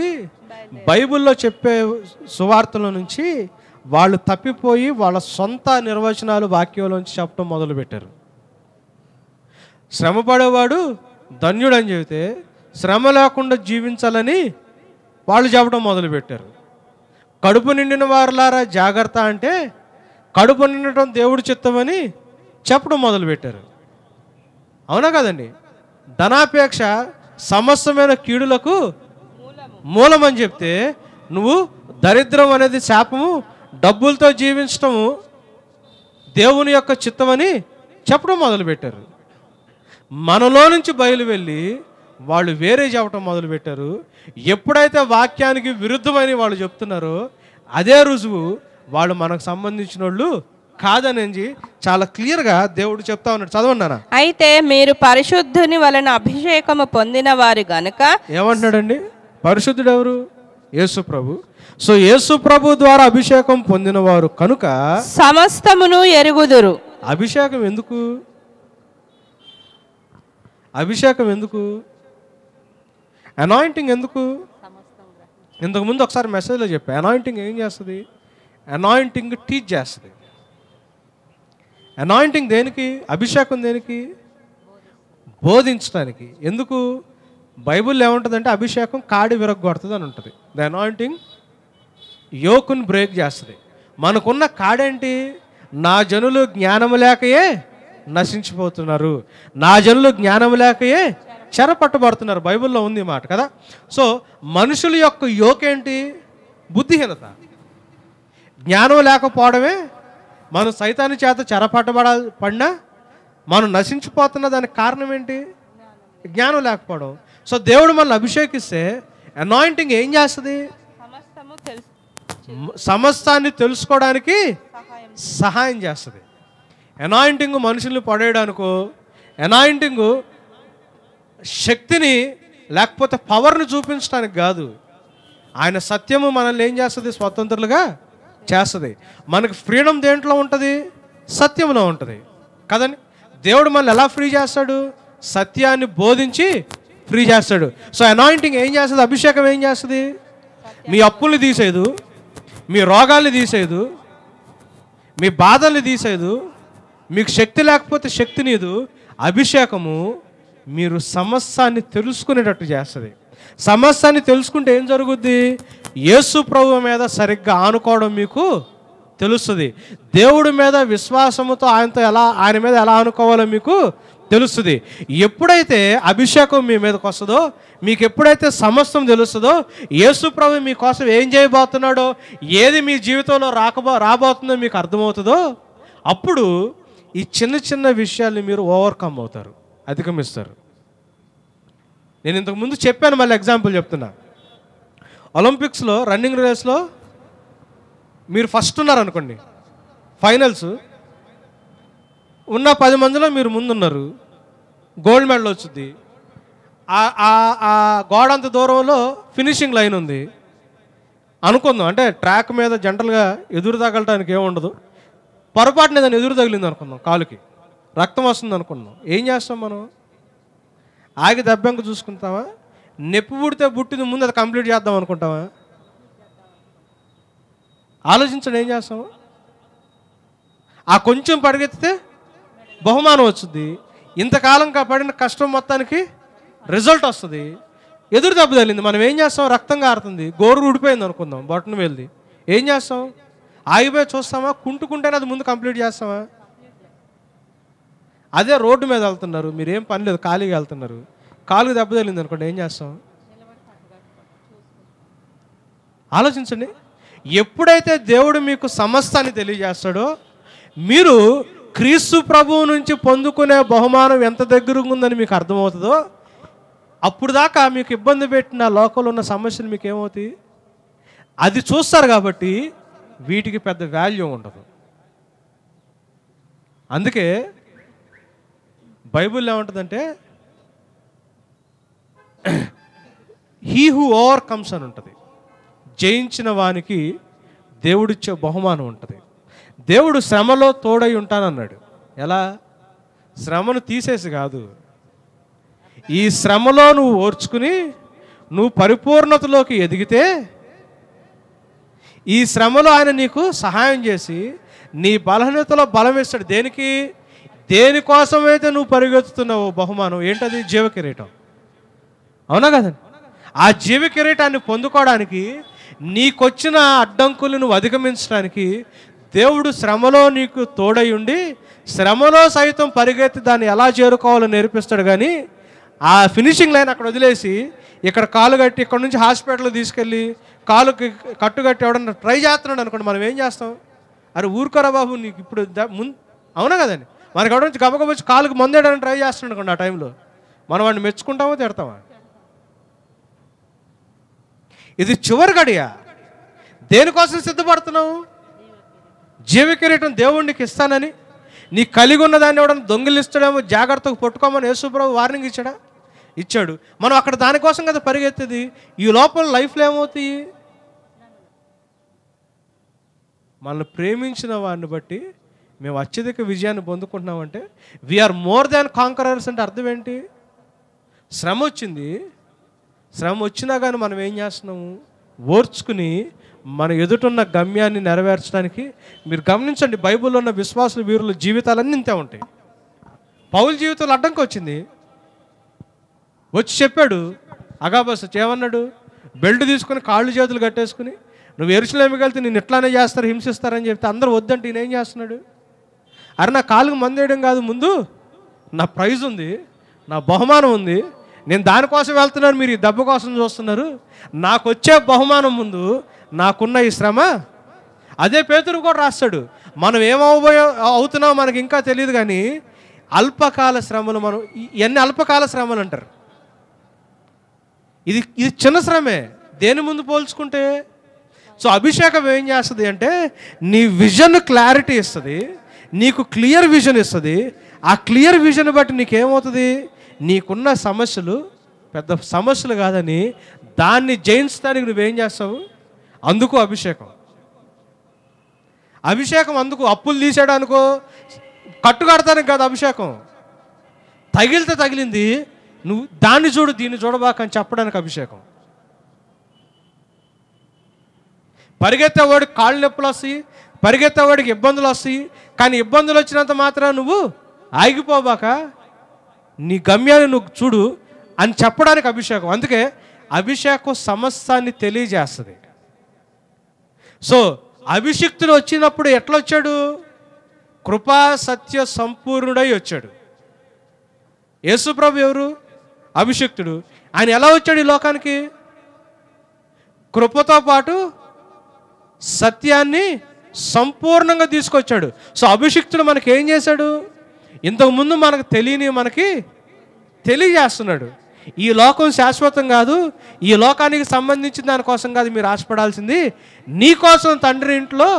బైబిల్లో చెప్పే సువార్తల నుంచి వాళ్ళు తప్పిపోయి వాళ్ళ సొంత నిర్వచనాలు వాక్యంలోంచి చెప్పడం మొదలుపెట్టారు. శ్రమ పడేవాడు ధన్యుడని చెబితే శ్రమ లేకుండా జీవించాలని వాళ్ళు చెప్పడం మొదలుపెట్టారు. కడుపు నిండిన వారులారా జాగ్రత్త అంటే కడుపు నిండటం దేవుడి చిత్తమని చెప్పడం మొదలుపెట్టారు. అవునా కదండి? ధనాపేక్ష సమస్తమైన కీడులకు మూలమని చెప్తే, నువ్వు దరిద్రం అనేది శాపము, డబ్బులతో జీవించటము దేవుని యొక్క చిత్తమని చెప్పడం మొదలుపెట్టారు. మనలో నుంచి బయలు వెళ్ళి వాళ్ళు వేరే చెప్పడం మొదలుపెట్టారు. ఎప్పుడైతే వాక్యానికి విరుద్ధమని వాళ్ళు చెప్తున్నారో అదే రుజువు వాళ్ళు మనకు సంబంధించిన వాళ్ళు కాదనేది చాలా క్లియర్గా దేవుడు చెప్తా ఉన్నాడు. చదవన్నానా? అయితే మీరు పరిశుద్ధుని వలన అభిషేకము పొందిన వారు గనుక. ఏమంటున్నాడండి? పరిశుద్ధుడు ఎవరు? యేసు ప్రభు. సో యేసు ప్రభు ద్వారా అభిషేకం పొందిన వారు కనుక సమస్తమును ఎరుగుదురు. అభిషేకం ఎందుకు? అభిషేకం ఎందుకు? అనాయింటింగ్ ఎందుకు? ఇంతకుముందు ఒకసారి మెసేజ్లో చెప్పా. అనాయింటింగ్ ఏం చేస్తుంది? అనాయింటింగ్ టీచ్ చేస్తుంది. అనాయింటింగ్ దేనికి? అభిషేకం దేనికి? బోధించడానికి. ఎందుకు? బైబిల్లో ఏముంటుందంటే అభిషేకం కాడి విరగొడుతుంది అని ఉంటుంది. ద అనాయింటింగ్ యోకుని బ్రేక్ చేస్తుంది. మనకున్న కాడేంటి? నా జనులు జ్ఞానము లేకయే నశించిపోతున్నారు, నా జనులు జ్ఞానం లేకయే చెరపట్టబడుతున్నారు. బైబిల్లో ఉంది మాట కదా. సో మనుషుల యొక్క యోకేంటి? బుద్ధిహీనత. జ్ఞానం లేకపోవడమే మనం సైతాను చేత పడినా మనం నశించిపోతున్న దానికి కారణం ఏంటి? జ్ఞానం లేకపోవడం. సో దేవుడు మనల్ని అభిషేకిస్తే అనాయింటింగ్ ఏం చేస్తుంది? సమస్తాన్ని తెలుసుకోవడానికి సహాయం చేస్తుంది. అనాయింటింగ్ మనుషుల్ని పడేయడానికో, అనాయింటింగ్ శక్తిని లేకపోతే పవర్ని చూపించడానికి కాదు. ఆయన సత్యము మనల్ని ఏం చేస్తుంది? స్వతంత్రులుగా చేస్తుంది. మనకు ఫ్రీడమ్ దేంట్లో ఉంటుంది? సత్యంలో ఉంటుంది కదండి. దేవుడు మనల్ని ఎలా ఫ్రీ చేస్తాడు? సత్యాన్ని బోధించి ఫ్రీ చేస్తాడు. సో అనాయింటింగ్ ఏం చేస్తుంది? అభిషేకం ఏం చేస్తుంది? మీ అప్పుల్ని తీసేదు, మీ రోగాల్ని తీసేదు, మీ బాధల్ని తీసేదు, మీకు శక్తి లేకపోతే శక్తినిదు. అభిషేకము మీరు సమస్యాన్ని తెలుసుకునేటట్టు చేస్తుంది. సమస్యాన్ని తెలుసుకుంటే ఏం జరుగుద్ది? యేసు ప్రభువు మీద సరిగ్గా ఆనుకోవడం మీకు తెలుస్తుంది. దేవుడి మీద విశ్వాసముతో ఆయన మీద ఎలా ఆనుకోవాలో మీకు తెలుస్తుంది. ఎప్పుడైతే అభిషేకం మీ మీదకి వస్తుందో, మీకు ఎప్పుడైతే సమస్తం తెలుస్తుందో, యేసు ప్రభు మీకోసం ఏం చేయబోతున్నాడో, ఏది మీ జీవితంలో రాబోతుందో మీకు అర్థమవుతుందో, అప్పుడు ఈ చిన్న చిన్న విషయాల్ని మీరు ఓవర్కమ్ అవుతారు, అధిగమిస్తారు. నేను ఇంతకుముందు చెప్పాను, మళ్ళీ ఎగ్జాంపుల్ చెప్తున్నా. ఒలింపిక్స్లో రన్నింగ్ రేస్లో మీరు ఫస్ట్ ఉన్నారనుకోండి, ఫైనల్స్ ఉన్న 10 మందిలో మీరు ముందున్నారు, గోల్డ్ మెడల్ వచ్చింది. ఆ గోడ అంత దూరంలో ఫినిషింగ్ లైన్ ఉంది అనుకుందాం. అంటే ట్రాక్ మీద జనరల్గా ఎదురు తగలటానికి ఏముండదు. పొరపాటున ఏదైనా ఎదురు తగిలింది అనుకుందాం, కాలుకి రక్తం వస్తుంది అనుకుందాం. ఏం చేస్తాం మనం? ఆగి దెబ్బెంక చూసుకుంటామా? నొప్పి పుడితే పుట్టింది ముందు అది కంప్లీట్ చేద్దాం అనుకుంటామా? ఆలోచించండి, ఏం చేస్తాము? ఆ కొంచెం పరిగెత్తితే బహుమానం వస్తుంది. ఇంతకాలం పడిన కష్టం మొత్తానికి రిజల్ట్ వస్తుంది. ఎదురు దెబ్బ తగిలింది, మనం ఏం చేస్తాం? రక్తం కారుతుంది, గోరు ఊడిపోయింది అనుకుందాం, బొట్టన వెళ్ళి ఏం చేస్తాం? ఆగిపోయి చూస్తామా? కుంటుకుంటేనే అది ముందు కంప్లీట్ చేస్తామా? అదే రోడ్డు మీద వెళ్తున్నారు, మీరేం పని లేదు, ఖాళీగా వెళ్తున్నారు, కాలుకి దెబ్బ తగిలింది అనుకోండి, ఏం చేస్తాం? ఆలోచించండి. ఎప్పుడైతే దేవుడు మీకు సమస్తాన్ని తెలియజేస్తాడో, మీరు క్రీస్తు ప్రభువు నుంచి పొందుకునే బహుమానం ఎంత దగ్గరగా ఉందని మీకు అర్థమవుతుందో, అప్పుడు దాకా మీకు ఇబ్బంది పెట్టిన లోకంలో ఉన్న సమస్యలు మీకు ఏమవుతాయి? అది చూస్తారు కాబట్టి వీటికి పెద్ద వాల్యూ ఉండదు. అందుకే బైబిల్లో ఏముంటుందంటే హీ హూ ఓవర్కమ్స్ అని ఉంటుంది. జయించిన వానికి దేవుడిచ్చే బహుమానం ఉంటుంది. దేవుడు శ్రమలో తోడై ఉంటానన్నాడు. ఎలా? శ్రమను తీసేసి కాదు, ఈ శ్రమలో నువ్వు ఓర్చుకుని నువ్వు పరిపూర్ణతలోకి ఎదిగితే, ఈ శ్రమలో ఆయన నీకు సహాయం చేసి నీ బలహీనతలో బలం ఇస్తాడు. దేనికి? దేనికోసమైతే నువ్వు పరిగెత్తుతున్నావు బహుమానం ఏంటది? జీవ కిరీటం. అవునా కదండి? ఆ జీవ కిరీటాన్ని పొందుకోవడానికి, నీకొచ్చిన అడ్డంకులు నువ్వు అధిగమించడానికి దేవుడు శ్రమలో నీకు తోడై ఉండి, శ్రమలో సైతం పరిగెత్తి దాన్ని ఎలా చేరుకోవాలో నేర్పిస్తాడు. కానీ ఆ ఫినిషింగ్ లైన్ అక్కడ వదిలేసి ఇక్కడ కాలు కట్టి ఇక్కడ నుంచి హాస్పిటల్కి తీసుకెళ్ళి కాలుకి కట్టుకట్టి ఎవడన్నా ట్రై చేస్తున్నాడు అనుకోండి, మనం ఏం చేస్తాం? అరే ఊరుకోరా బాబు, నీకు ఇప్పుడు అవునా కదండి? మనకి ఎవడ నుంచి గబగబొచ్చి కాలుకి మందేయడానికి ట్రై చేస్తున్నాడు అనుకోండి, ఆ టైంలో మనం వాడిని మెచ్చుకుంటామో తిడతామా? ఇది చివరి గడియ. దేనికోసం సిద్ధపడుతున్నావు? జీవ కిరీటం దేవుడికి ఇస్తానని, నీ కలిగి ఉన్న దాన్ని ఎవడన్నా దొంగిలిస్తాడేమో జాగ్రత్తగా పట్టుకోమని యేసుప్రభు వార్నింగ్ ఇచ్చాడా? ఇచ్చాడు. మనం అక్కడ దానికోసం కదా పరిగెత్తేది. ఈ లోపల లైఫ్లో ఏమవుతాయి? మనల్ని ప్రేమించిన వాడిని బట్టి మేము అత్యధిక విజయాన్ని పొందుకుంటున్నామంటే వీఆర్ మోర్ దాన్ కాంకరర్స్. అంటే అర్థం ఏంటి? శ్రమ వచ్చింది, శ్రమ వచ్చినా కానీ మనం ఏం చేస్తున్నాము? ఓర్చుకుని మన ఎదుటున్న గమ్యాన్ని నెరవేర్చడానికి. మీరు గమనించండి, బైబిల్లో ఉన్న విశ్వాసుల వీరుల జీవితాలన్నీ ఇంతే ఉంటాయి. పౌలు జీవితంలో అడ్డంకి వచ్చింది, వచ్చి చెప్పాడు. అగాబస్ ఏమన్నాడు? బెల్ట్ తీసుకొని కాళ్ళు చేతులు కట్టేసుకుని, నువ్వు యెరూషలేముకి వెళ్తే నేను ఇట్లానే చేస్తారు, హింసిస్తారని చెప్తే అందరూ వద్దంటే ఈయన ఏం చేస్తున్నాడు? అరే నా కాలుకు మందేయడం కాదు, ముందు నా ప్రైజ్ ఉంది, నా బహుమానం ఉంది, నేను దానికోసం వెళ్తున్నాను, మీరు ఈ దెబ్బ కోసం చూస్తున్నారు. నాకు వచ్చే బహుమానం ముందు నాకున్న ఈ శ్రమ అదే పేతురు కూడా రాస్తాడు, మనం అవుతున్నామో మనకి ఇంకా తెలియదు కానీ అల్పకాల శ్రమలు, మనం ఎన్ని అల్పకాల శ్రమలు అంటారు. ఇది చిన్న శ్రమే దేని ముందు పోల్చుకుంటే. సో అభిషేకం ఏం చేస్తుంది అంటే నీ విజన్ క్లారిటీ ఇస్తుంది, నీకు క్లియర్ విజన్ ఇస్తుంది. ఆ క్లియర్ విజన్ బట్టి నీకేమవుతుంది, నీకున్న సమస్యలు పెద్ద సమస్యలు కాదని దాన్ని జయించడానికి నువ్వేం చేస్తావు. అందుకు అభిషేకం. అందుకు అప్పులు తీసేయడానికో కట్టు కడతానికి కాదు అభిషేకం. తగిలితే తగిలింది, నువ్వు దాన్ని చూడు దీన్ని చూడబాక అని చెప్పడానికి అభిషేకం. పరిగెత్తేవాడికి కాళ్ళు నొప్పులు వస్తాయి, పరిగెత్తేవాడికి ఇబ్బందులు వస్తాయి, కానీ ఇబ్బందులు వచ్చినంత మాత్రం నువ్వు ఆగిపోబాక నీ గమ్యాన్ని నువ్వు చూడు అని చెప్పడానికి అభిషేకం. అందుకే అభిషేకం సమస్తాన్ని తెలియజేస్తుంది. సో అభిషిక్తుడు వచ్చినప్పుడు ఎట్లా వచ్చాడు, కృపా సత్య సంపూర్ణుడై వచ్చాడు. యేసుప్రభు ఎవరు, అభిషిక్తుడు. ఆయన ఎలా వచ్చాడు ఈ లోకానికి, కృపతో పాటు సత్యాన్ని సంపూర్ణంగా తీసుకొచ్చాడు. సో అభిషిక్తుడు మనకి ఏం చేశాడు, ఇంతకుముందు మనకు తెలియని మనకి తెలియజేస్తున్నాడు. ఈ లోకం శాశ్వతం కాదు, ఈ లోకానికి సంబంధించిన దానికోసం కాదు మీరు ఆశపడాల్సింది, నీకోసం తండ్రి ఇంట్లో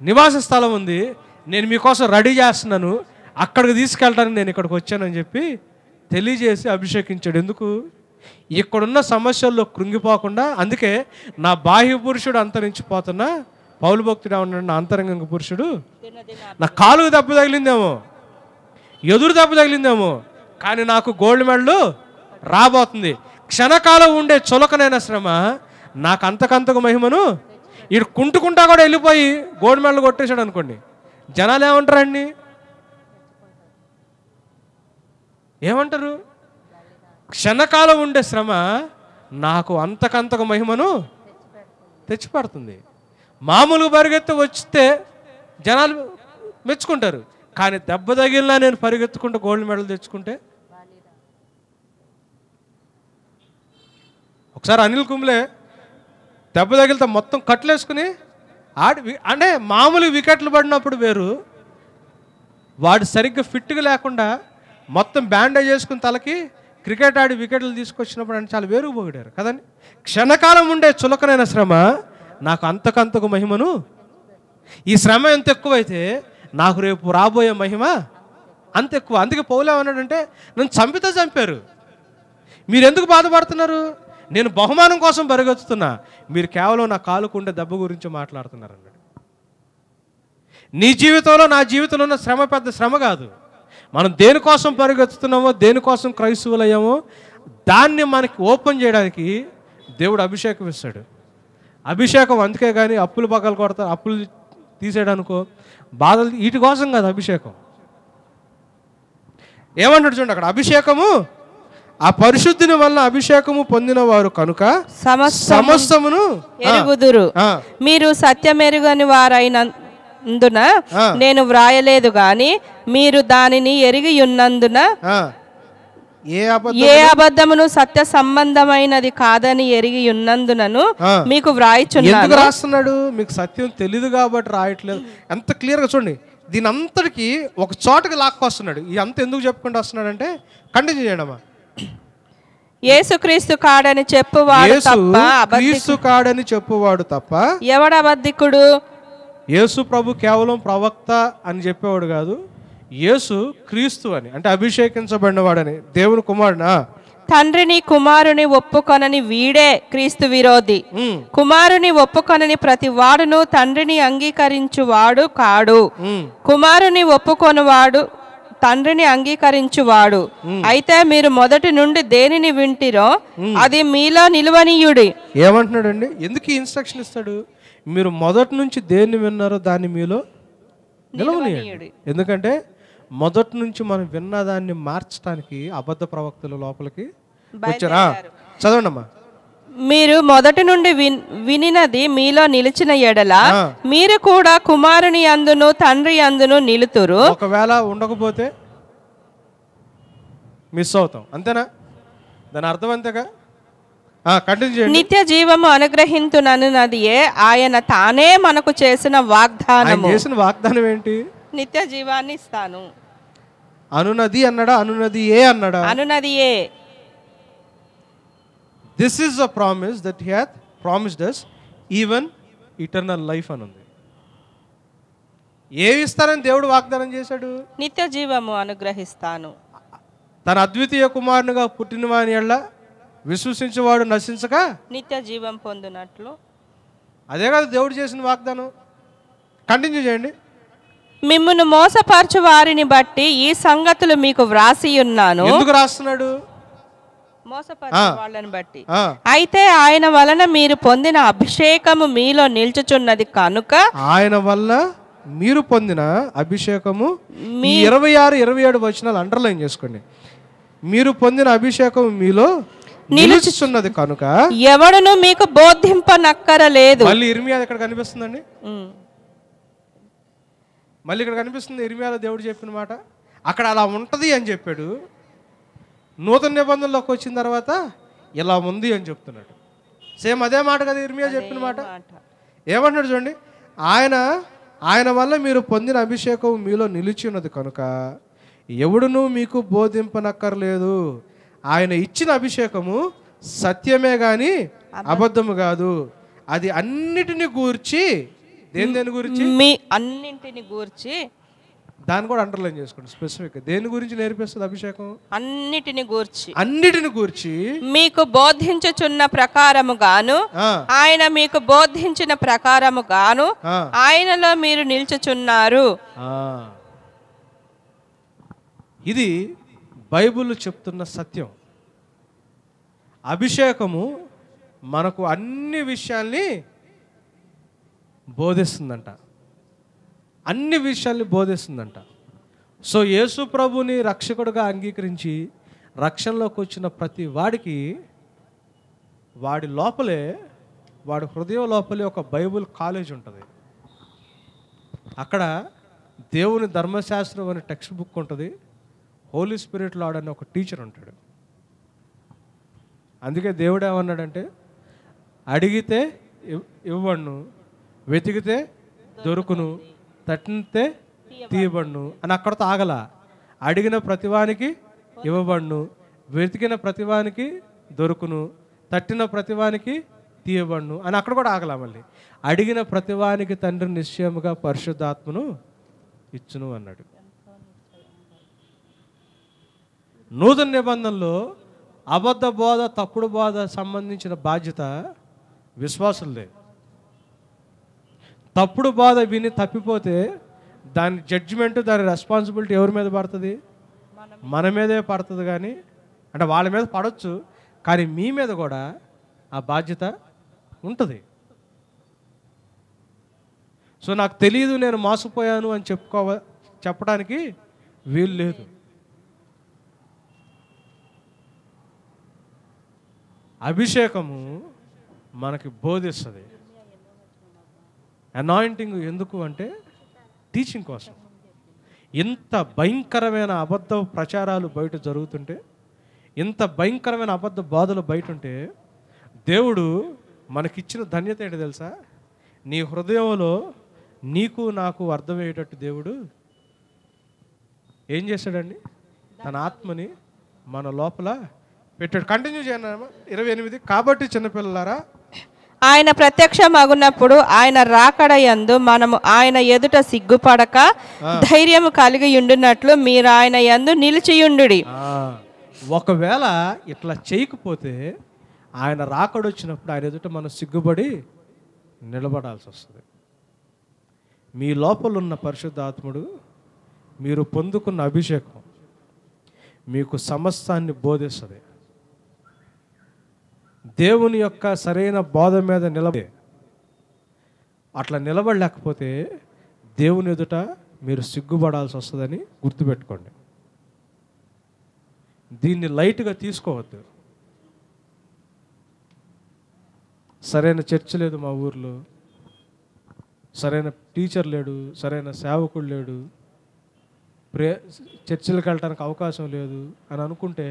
నివాస స్థలం ఉంది, నేను మీకోసం రెడీ చేస్తున్నాను, అక్కడికి తీసుకెళ్ళడానికి నేను ఇక్కడికి వచ్చానని చెప్పి తెలియజేసి అభిషేకించాడు. ఎందుకు, ఇక్కడున్న సమస్యల్లో కృంగిపోకుండా. అందుకే నా బాహ్య పురుషుడు అంతరించిపోతున్నా, పౌలు భక్తుడు ఉన్నాడు, నా అంతరంగ పురుషుడు, నా కాలుకు దెబ్బ తగిలిందేమో, ఎదురు దెబ్బ తగిలిందేమో, కానీ నాకు గోల్డ్ మెడల్ రాబోతుంది. క్షణకాలం ఉండే చులకనైన శ్రమ నాకు అంతకంతకు మహిమను. ఈడు కుంటుకుంటా కూడా వెళ్ళిపోయి గోల్డ్ మెడల్ కొట్టేశాడు అనుకోండి, జనాలు ఏమంటారండి, ఏమంటారు, క్షణకాలం ఉండే శ్రమ నాకు అంతకంతకు మహిమను తెచ్చిపెడుతుంది. మామూలుగా పరిగెత్తి వస్తే జనాలు మెచ్చుకుంటారు, కానీ దెబ్బ తగిలినా నేను పరిగెత్తుకుంటూ గోల్డ్ మెడల్ తెచ్చుకుంటే. ఒకసారి అనిల్ కుంబ్లే దెబ్బ తగిలితే మొత్తం కట్లు వేసుకుని అంటే మామూలు వికెట్లు పడినప్పుడు వేరు, వాడు సరిగ్గా ఫిట్గా లేకుండా మొత్తం బ్యాండేజ్ చేసుకుని తలకి క్రికెట్ ఆడి వికెట్లు తీసుకొచ్చినప్పుడు అంటే చాలా వేరుగా పోయారు కదండి. క్షణకాలం ఉండే చులకనైన శ్రమ నాకు అంతకంతకు మహిమను. ఈ శ్రమ ఎంత ఎక్కువైతే నాకు రేపు రాబోయే మహిమ అంత ఎక్కువ. అందుకే పౌలు ఏమన్నాడంటే, నన్ను చంపితే చంపారు, మీరు ఎందుకు బాధపడుతున్నారు, నేను బహుమానం కోసం పరిగెత్తుతున్నా, మీరు కేవలం నా కాలుకుండే దెబ్బ గురించి మాట్లాడుతున్నారు అన్నాడు. నీ జీవితంలో నా జీవితంలో ఉన్న శ్రమ పెద్ద శ్రమ కాదు. మనం దేనికోసం పరిగెత్తుతున్నామో, దేనికోసం క్రైస్తవులయ్యామో దాన్ని మనకి ఓపెన్ చేయడానికి దేవుడు అభిషేకం ఇస్తాడు. అభిషేకం అందుకే కానీ అప్పులు పక్కలు కొడతారు, అప్పులు తీసేయడానికో బాధలు వీటి కోసం కాదు అభిషేకం. ఏమంటాడు చూడండి అక్కడ, అభిషేకము ఆ పరిశుద్ధిని వల్ల అభిషేకము పొందిన వారు కనుక సమస్తమును ఎరుగుదురు. మీరు సత్యమెరుగని వారైనందున నేను వ్రాయలేదు గాని మీరు దానిని ఎరిగి ఉన్నందున ఏ అబద్ధమును సత్య సంబంధమైనది కాదని ఎరిగి ఉన్నందునను మీకు వ్రాయిచున్నాను. ఎందుకు రాస్తున్నాడు, మీకు సత్యం తెలియదు కాబట్టి రాయట్లేదు. ఎంత క్లియర్గా చూడండి, దీని అంతటికి ఒక చోటకి లాక్కొస్తున్నాడు. ఈ అంత ఎందుకు చెప్పుకుంటూ వస్తున్నాడు అంటే, కంటిన్యూ చేయడమా, యేసుక్రీస్తు కాడని చెప్పువాడు తప్ప ఎవడు అబద్ధికుడు. యేసు ప్రభు కేవలం ప్రవక్త అని చెప్పేవాడు కాదు, యేసు క్రీస్తు అని, అంటే అభిషేకించబడినవాడని, దేవుని కుమారుడా. తండ్రిని కుమారుని ఒప్పుకొనని వీడే క్రీస్తు విరోధి. కుమారుని ఒప్పుకొనని ప్రతి వాడును తండ్రిని అంగీకరించువాడు కాడు. కుమారుని ఒప్పుకొనివాడు తండ్రిని అంగీకరించువాడు. అయితే మీరు మొదటి నుండి దేనిని వింటిరో అది మీలో నిలువనీయుడి. ఏమంటున్నాడండి, ఎందుకు ఈ ఇన్స్ట్రక్షన్ ఇస్తాడు, మీరు మొదటి నుంచి దేన్ని విన్నారో దాన్ని మీలో నిలవనీయండి. ఎందుకంటే మొదటి నుంచి మనం విన్నదాన్ని మార్చడానికి అబద్ధ ప్రవక్తలు లోపలికి వచ్చారా. చదవండి అమ్మా. మీరు మొదటి నుండి వినినది మీలో నిలిచిన ఎడల మీరు కూడా కుమారుని అందును తండ్రి అందును నిలుతురు. ఒకవేళ ఉండకపోతే మిస్ అవుతాం, అంతేనా, దాని అర్థం అంతేగా. కంటిన్యూ చేయండి. నిత్య జీవము అనుగ్రహించుననున్నదియే ఆయన తానే మనకు చేసిన వాగ్దానము. చేసిన వాగ్దానం ఏంటి? నిత్య జీవాన్ని ఇస్తాను. అనునది అన్నాడా? అనునది ఏ అన్నాడా? అనునదియే. This is a promise that he hath promised us even eternal life అని ఉంది. ఏమి ఇస్తారని దేవుడు వాగ్దానం చేశాడు? నిత్య జీవము అనుగ్రహిస్తాను. తన అద్వితీయ కుమారునిగా పుట్టిన వాని ఎడల విశ్వసించేవాడు నశించక నిత్య జీవం పొందినట్లు. అదే కదా దేవుడు చేసిన వాగ్దానం. కంటిన్యూ చేయండి. మిమ్మును మోసపరచు వారిని బట్టి ఈ సంగతులు మీకు వ్రాసి ఉన్నాను. ఎందుకు రాస్తున్నాడు? మోసపరచు వాళ్ళని బట్టి. అయితే ఆయన వలన మీరు పొందిన అభిషేకము మీలో నిల్చుచున్నది కనుక, ఆయన వల్ల మీరు పొందిన అభిషేకము, మీ 26, 27 వచనాలు అండర్లైన్ చేసుకోండి. మీరు పొందిన అభిషేకం మీలో నిలుచుచున్నది కనుక ఎవడును మీకు బోధింపనక్కరలేదు. మళ్ళీ ఇర్మియా ఇక్కడ కనిపిస్తుందండి. మళ్ళీ ఇక్కడ కనిపిస్తుంది ఇర్మియాలో దేవుడు చెప్పిన మాట. అక్కడ అలా ఉంటది అని చెప్పాడు. నూతన నిబంధనలోకి వచ్చిన తర్వాత ఇలా ఉంది అని చెప్తున్నాడు. సేమ్ అదే మాట కదా ఇర్మియా చెప్పిన మాట. ఏమంటున్నాడు చూడండి, ఆయన వల్ల మీరు పొందిన అభిషేకం మీలో నిలిచి ఉన్నది కనుక ఎవడునూ మీకు బోధింపనక్కర్లేదు. ఆయన ఇచ్చిన అభిషేకము సత్యమే గాని అబద్ధము కాదు. అది అన్నిటిని గూర్చి, దేని గురించి? మీ అన్నింటిని గూర్చి. దాన్ని కూడా అండర్లైన్ చేసుకోండి స్పెసిఫిక్. దేని గురించి నేర్పిస్తుంది అభిషేకం? అన్నిటిని గూర్చి మీకు బోధించుచున్న ప్రకారము గాను, ఆయన మీకు బోధించిన ప్రకారము గాను ఆయనలో మీరు నిల్చుచున్నారు. ఇది బైబిల్ చెప్తున్న సత్యం. అభిషేకము మనకు అన్ని విషయాల్ని బోధిస్తుందంట. అన్ని విషయాల్ని బోధిస్తుందంట. సో యేసు ప్రభుని రక్షకుడుగా అంగీకరించి రక్షణలోకి వచ్చిన ప్రతి వాడికి వాడి లోపలే, వాడి హృదయం లోపలే ఒక బైబిల్ కాలేజ్ ఉంటుంది. అక్కడ దేవుని ధర్మశాస్త్రం అనే టెక్స్ట్ బుక్ ఉంటుంది. హోలీ స్పిరిట్ లార్డ్ అని ఒక టీచర్ ఉంటాడు. అందుకే దేవుడు ఏమన్నాడంటే, అడిగితే ఇవ్వను, వెతికితే దొరుకును, తట్టితే తీయబడును అని అక్కడతో ఆగల. అడిగిన ప్రతివానికి ఇవ్వబడును, వెతికిన ప్రతివానికి దొరుకును, తట్టిన ప్రతివానికి తీయబడును అని అక్కడ కూడా ఆగల. మళ్ళీ అడిగిన ప్రతివానికి తండ్రి నిశ్చయముగా పరిశుద్ధాత్మను ఇచ్చును అన్నాడు. నూతన నిబంధనలో అబద్ధ బోధ, తప్పుడు బోధ సంబంధించిన బాధ్యత విశ్వాసులదే. తప్పుడు బోధ విని తప్పిపోతే దాని జడ్జిమెంట్, దాని రెస్పాన్సిబిలిటీ ఎవరి మీద పడుతుంది? మన మీదే పడుతుంది. కానీ అంటే వాళ్ళ మీద పడవచ్చు, కానీ మీ మీద కూడా ఆ బాధ్యత ఉంటుంది. సో నాకు తెలియదు, నేను మోసపోయాను అని చెప్పడానికి వీలు లేదు. అభిషేకము మనకి బోధిస్తుంది. అనాయింటింగ్ ఎందుకు అంటే టీచింగ్ కోసం. ఇంత భయంకరమైన అబద్ధ ప్రచారాలు బయట జరుగుతుంటే, ఇంత భయంకరమైన అబద్ధ బోధలు బయట ఉంటే, దేవుడు మనకిచ్చిన ధన్యత ఏంటి తెలుసా? నీ హృదయంలో నీకు నాకు అర్థమయ్యేటట్టు దేవుడు ఏం చేశాడండి? తన ఆత్మని మన లోపల పెట్టాడు. కంటిన్యూ చేయండి 28. కాబట్టి చిన్నపిల్లలారా, ఆయన ప్రత్యక్షమగునప్పుడు ఆయన రాకడ యందు మనము ఆయన ఎదుట సిగ్గుపడక ధైర్యము కలిగి ఉండునట్లు మీరు ఆయన యందు నిలిచియుండుడి. ఒకవేళ ఇట్లా చేయకపోతే ఆయన రాకడొచ్చినప్పుడు ఆయన ఎదుట మనం సిగ్గుపడి నిలబడాల్సి వస్తుంది. మీ లోపల ఉన్న పరిశుద్ధాత్ముడు, మీరు పొందుకున్న అభిషేకం మీకు సమస్తాన్ని బోధిస్తుంది. దేవుని యొక్క సరైన బోధ మీద అట్లా నిలబడలేకపోతే దేవుని ఎదుట మీరు సిగ్గుపడాల్సి వస్తుందని గుర్తుపెట్టుకోండి. దీన్ని లైట్గా తీసుకోవద్దు. సరైన చర్చ్ లేదు మా ఊర్లో, సరైన టీచర్ లేడు, సరైన సేవకుడు లేడు, చర్చిలకు వెళ్ళడానికి అవకాశం లేదు అని అనుకుంటే,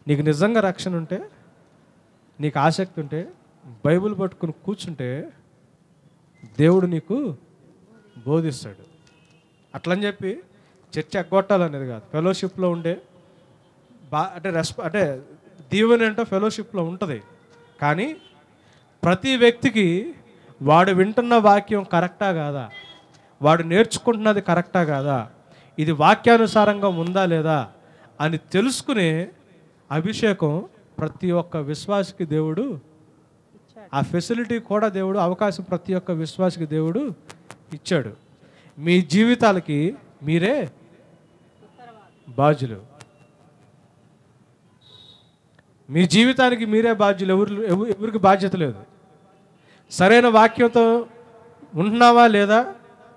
నీకు నిజంగా రక్షణ ఉంటే నీకు ఆసక్తి ఉంటే బైబిల్ పట్టుకుని కూర్చుంటే దేవుడు నీకు బోధిస్తాడు. అట్లని చెప్పి చర్చ ఎగ్గొట్టాలనేది కాదు. ఫెలోషిప్లో ఉండే అంటే దీవెన అంటే ఫెలోషిప్లో ఉంటుంది. కానీ ప్రతి వ్యక్తికి వాడు వింటున్న వాక్యం కరెక్టా కాదా, వాడు నేర్చుకుంటున్నది కరెక్టా కాదా, ఇది వాక్యానుసారంగా ఉందా లేదా అని తెలుసుకునే అభిషేకం ప్రతి ఒక్క విశ్వాసికి దేవుడు, ఆ ఫెసిలిటీ కూడా దేవుడు, అవకాశం ప్రతి ఒక్క విశ్వాసికి దేవుడు ఇచ్చాడు. మీ జీవితాలకి మీరే బాధ్యులు. మీ జీవితానికి మీరే బాధ్యులు. ఎవరికి బాధ్యత లేదు. సరైన వాక్యంతో ఉంటున్నావా లేదా,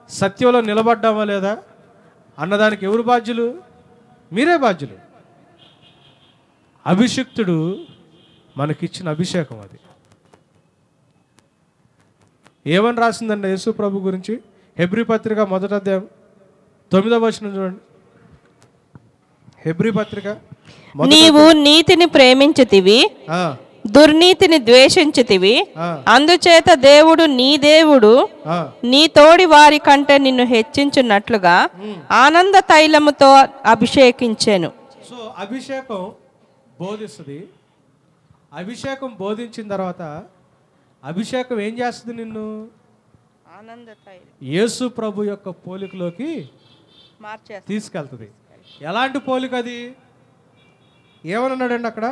సత్యంలో నిలబడ్డావా లేదా అన్నదానికి ఎవరు బాధ్యులు? మీరే బాధ్యులు. అభిషిక్తుడు మనకిచ్చిన అభిషేకం అది. ఏమని రాసిందండి యేసు ప్రభు గురించి? హెబ్రీ పత్రిక 1వ అధ్యాయం 9వ వచనం చూడండి. హెబ్రీ పత్రిక, నీవు నీతిని ప్రేమించితివి, దుర్నీతిని ద్వేషించితివి, అందుచేత దేవుడు నీ తోడి వారి కంటే నిన్ను హెచ్చించున్నట్లుగా ఆనంద తైలముతో అభిషేకించెను. సో అభిషేకం బోధిస్తుంది. అభిషేకం బోధించిన తర్వాత అభిషేకం ఏం చేస్తుంది? నిన్ను యేసు ప్రభు యొక్క పోలికలోకి తీసుకెళ్తుంది. ఎలాంటి పోలిక అది? ఏమన్నాడండి అక్కడ?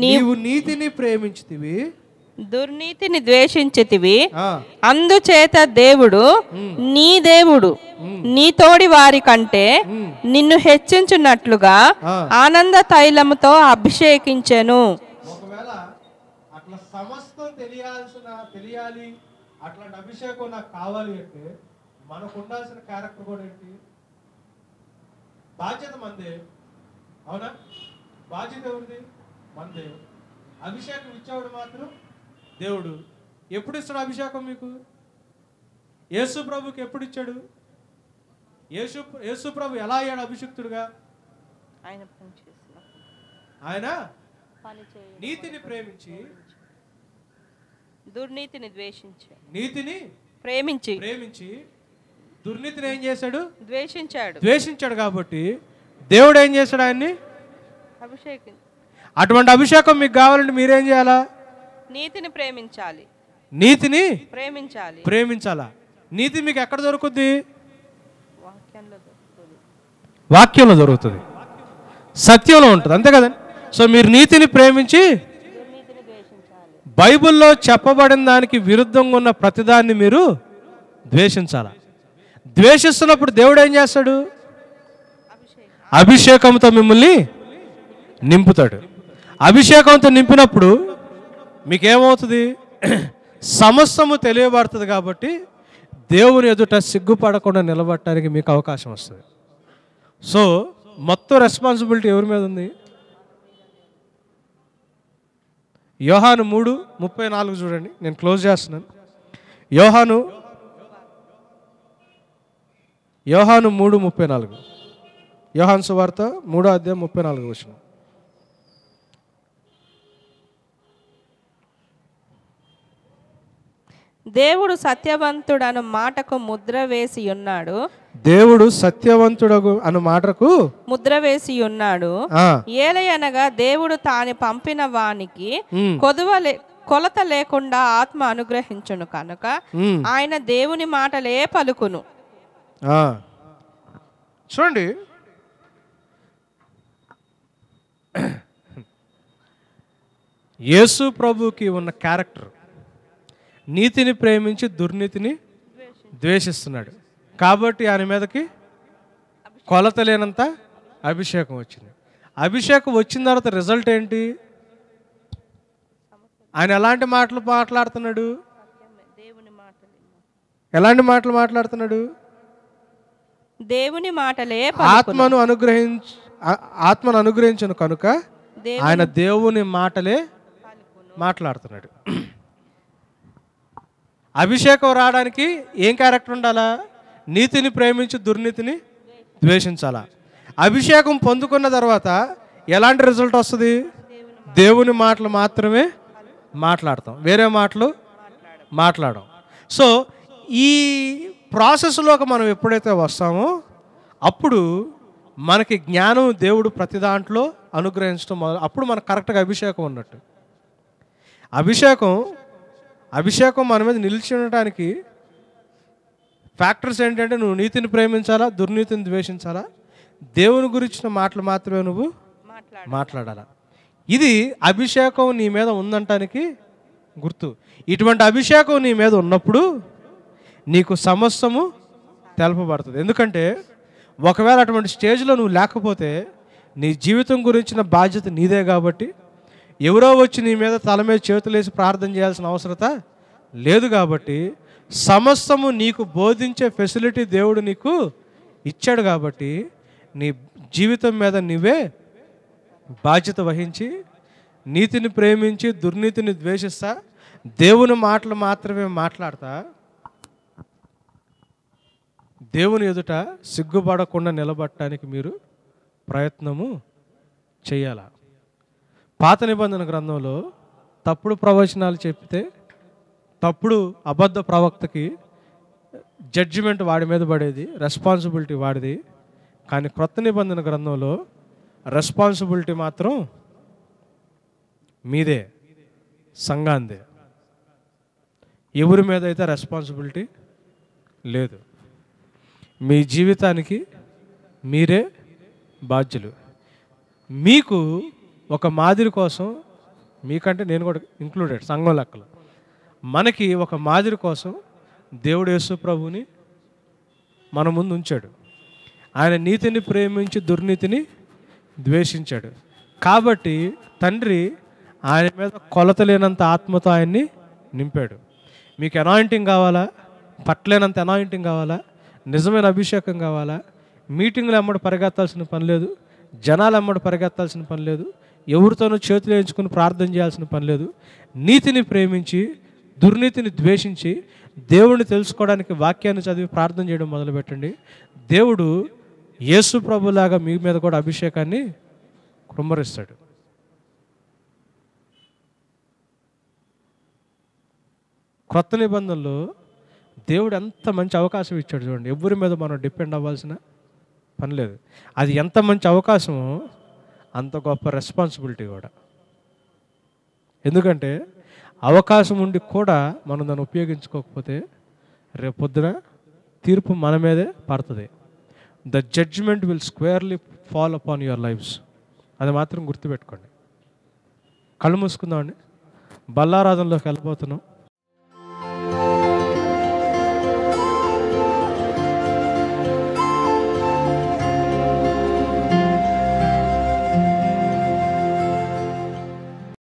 నీవు నీతిని ప్రేమించితివి, దుర్నీతిని ద్వేషించితివి, అందుచేత దేవుడు నీ తోడి వారి కంటే నిన్ను హెచ్చించున్నట్లుగా ఆనంద తైలముతో అభిషేకించెను. ఒకవేళ అట్లా సమస్తం తెలియాలి, అట్లాంటి అభిషేకం నాకు కావాలి అంటే మనకు ఉండాల్సిన క్యారెక్టర్ కూడా ఏంటి? బాధ్యత మందే. అవునా? బాధ్యత ఎవరిది? మందే. అభిషేకం ఇచ్చేవాడు మాత్రం దేవుడు. ఎప్పుడు ఇస్తాడు అభిషేకం మీకు? యేసు ప్రభుకి ఎప్పుడు ఇచ్చాడు? యేసు ప్రభు ఎలా అయ్యాడు అభిషిక్తుడుగా? ఆయన నీతిని ప్రేమించి దుర్నీతిని ద్వేషించి, నీతిని ప్రేమించి దుర్నీతిని ఏం చేశాడు? ద్వేషించాడు. కాబట్టి దేవుడు ఏం చేశాడు? ఆయన్ని అభిషేకం. అటువంటి అభిషేకం మీకు కావాలంటే మీరేం చేయాలా? నీతిని ప్రేమించాలి. నీతిని ప్రేమించాలా? నీతి మీకు ఎక్కడ దొరుకుద్ది? వాక్యంలో దొరుకుతుంది, సత్యంలో ఉంటుంది. అంతే కదండి. సో మీరు నీతిని ప్రేమించి బైబిల్లో చెప్పబడిన దానికి విరుద్ధంగా ఉన్న ప్రతిదాన్ని మీరు ద్వేషించాల. ద్వేషిస్తున్నప్పుడు దేవుడు ఏం చేస్తాడు? అభిషేకంతో మిమ్మల్ని నింపుతాడు. అభిషేకంతో నింపినప్పుడు మీకేమవుతుంది? సమస్తము తెలియబడుతుంది. కాబట్టి దేవుని ఎదుట సిగ్గుపడకుండా నిలబడటానికి మీకు అవకాశం వస్తుంది. సో మొత్తం రెస్పాన్సిబిలిటీ ఎవరి మీద ఉంది? యోహాను 3:34 చూడండి. నేను క్లోజ్ చేస్తున్నాను. యోహాను 3:34. యోహాను సువార్త 3వ అధ్యాయం 34వ వచనం. దేవుడు సత్యవంతుడను మాటకు ముద్ర వేసి ఉన్నాడు. దేవుడు సత్యవంతుడు అను మాటకు ముద్ర వేసి ఉన్నాడు. ఏలయనగా దేవుడు తాను పంపిన వానికి కొలత లేకుండా ఆత్మ అనుగ్రహించును కనుక ఆయన దేవుని మాటలే పలుకును. చూడండి, యేసు ప్రభుకి ఉన్న క్యారెక్టర్ నీతిని ప్రేమించి దుర్నీతిని ద్వేషిస్తున్నాడు. కాబట్టి ఆయన మీదకి కొలత లేనంత అభిషేకం వచ్చింది. అభిషేకం వచ్చిన తర్వాత రిజల్ట్ ఏంటి? ఆయన ఎలాంటి మాటలు మాట్లాడుతున్నాడు? ఎలాంటి మాటలు మాట్లాడుతున్నాడు? దేవుని మాటలే. ఆత్మను అనుగ్రహించను కనుక ఆయన దేవుని మాటలే మాట్లాడుతున్నాడు. అభిషేకం రావడానికి ఏం క్యారెక్టర్ ఉండాలా? నీతిని ప్రేమించి దుర్నీతిని ద్వేషించాలా. అభిషేకం పొందుకున్న తర్వాత ఎలాంటి రిజల్ట్ వస్తుంది? దేవుని మాటలు మాత్రమే మాట్లాడతాం, వేరే మాటలు మాట్లాడడం. సో ఈ ప్రాసెస్లోకి మనం ఎప్పుడైతే వస్తామో అప్పుడు మనకి జ్ఞానం దేవుడు ప్రతి దాంట్లో అనుగ్రహించడం అప్పుడు మనకు కరెక్ట్గా అభిషేకం ఉన్నట్టు. అభిషేకం మన మీద నిలిచి ఉండటానికి ఫ్యాక్టర్స్ ఏంటంటే నువ్వు నీతిని ప్రేమించాలా, దుర్నీతిని ద్వేషించాలా, దేవుని గురించిన మాటలు మాత్రమే నువ్వు మాట్లాడాలా. ఇది అభిషేకం నీ మీద ఉందంటానికి గుర్తు. ఇటువంటి అభిషేకం నీ మీద ఉన్నప్పుడు నీకు సమస్తము తెలపబడుతుంది. ఎందుకంటే ఒకవేళ అటువంటి స్టేజ్లో నువ్వు లేకపోతే నీ జీవితం గురించిన బాధ్యత నీదే కాబట్టి ఎవరో వచ్చి నీ మీద తల మీద చేతులేసి ప్రార్థన చేయాల్సిన అవసరత లేదు. కాబట్టి సమస్తము నీకు బోధించే ఫెసిలిటీ దేవుడు నీకు ఇచ్చాడు. కాబట్టి నీ జీవితం మీద నీవే బాధ్యత వహించి నీతిని ప్రేమించి దుర్నీతిని ద్వేషిస్తా దేవుని మాటలు మాత్రమే మాట్లాడతా దేవుని ఎదుట సిగ్గుపడకుండా నిలబడటానికి మీరు ప్రయత్నము చేయాల. పాత నిబంధన గ్రంథంలో తప్పుడు ప్రవచనాలు చెప్తే తప్పుడు అబద్ధ ప్రవక్తకి జడ్జిమెంట్ వాడి మీద పడేది, రెస్పాన్సిబిలిటీ వాడిది. కానీ క్రొత్త నిబంధన గ్రంథంలో రెస్పాన్సిబిలిటీ మాత్రం మీదే, సంఘాందే. ఎవరి మీద అయితే రెస్పాన్సిబిలిటీ లేదు. మీ జీవితానికి మీరే బాధ్యులు. మీకు ఒక మాదిరి కోసం, మీకంటే నేను కూడా ఇంక్లూడెడ్ సంఘం లెక్కలు, మనకి ఒక మాదిరి కోసం దేవుడు యేసు ప్రభువుని మన ముందు ఉంచాడు. ఆయన నీతిని ప్రేమించి దుర్నీతిని ద్వేషించాడు. కాబట్టి తండ్రి ఆయన మీద కొలత లేనంత ఆత్మతో ఆయన్ని నింపాడు. మీకు అనాయింటింగ్ కావాలా, పట్టలేనంత అనాయింటింగ్ కావాలా, నిజమైన అభిషేకం కావాలా, మీటింగ్లు ఎమ్మడి పరిగెత్తాల్సిన పని లేదు, జనాలు ఎమ్మడి పరిగెత్తాల్సిన పని లేదు, ఎవరితోనూ చేతులు వేయించుకుని ప్రార్థన చేయాల్సిన పని లేదు. నీతిని ప్రేమించి దుర్నీతిని ద్వేషించి దేవుడిని తెలుసుకోవడానికి వాక్యాన్ని చదివి ప్రార్థన చేయడం మొదలుపెట్టండి. దేవుడు యేసు ప్రభులాగా మీ మీద కూడా అభిషేకాన్ని కుమ్మరిస్తాడు. క్రొత్త నిబంధనలో దేవుడు ఎంత మంచి అవకాశం ఇచ్చాడు చూడండి. ఎవరి మీద మనం డిపెండ్ అవ్వాల్సిన పని లేదు. అది ఎంత మంచి అవకాశమో అంత గొప్ప రెస్పాన్సిబిలిటీ కూడా. ఎందుకంటే అవకాశం ఉండి కూడా మనం దాన్ని ఉపయోగించుకోకపోతే రేపు పొద్దున తీర్పు మన మీదే పడుతుంది. The judgment will squarely fall upon your lifes. అది మాత్రం గుర్తుపెట్టుకోండి. కళ్ళు మూసుకుందామండి. బల్లారాధనలోకి వెళ్ళిపోతున్నాం.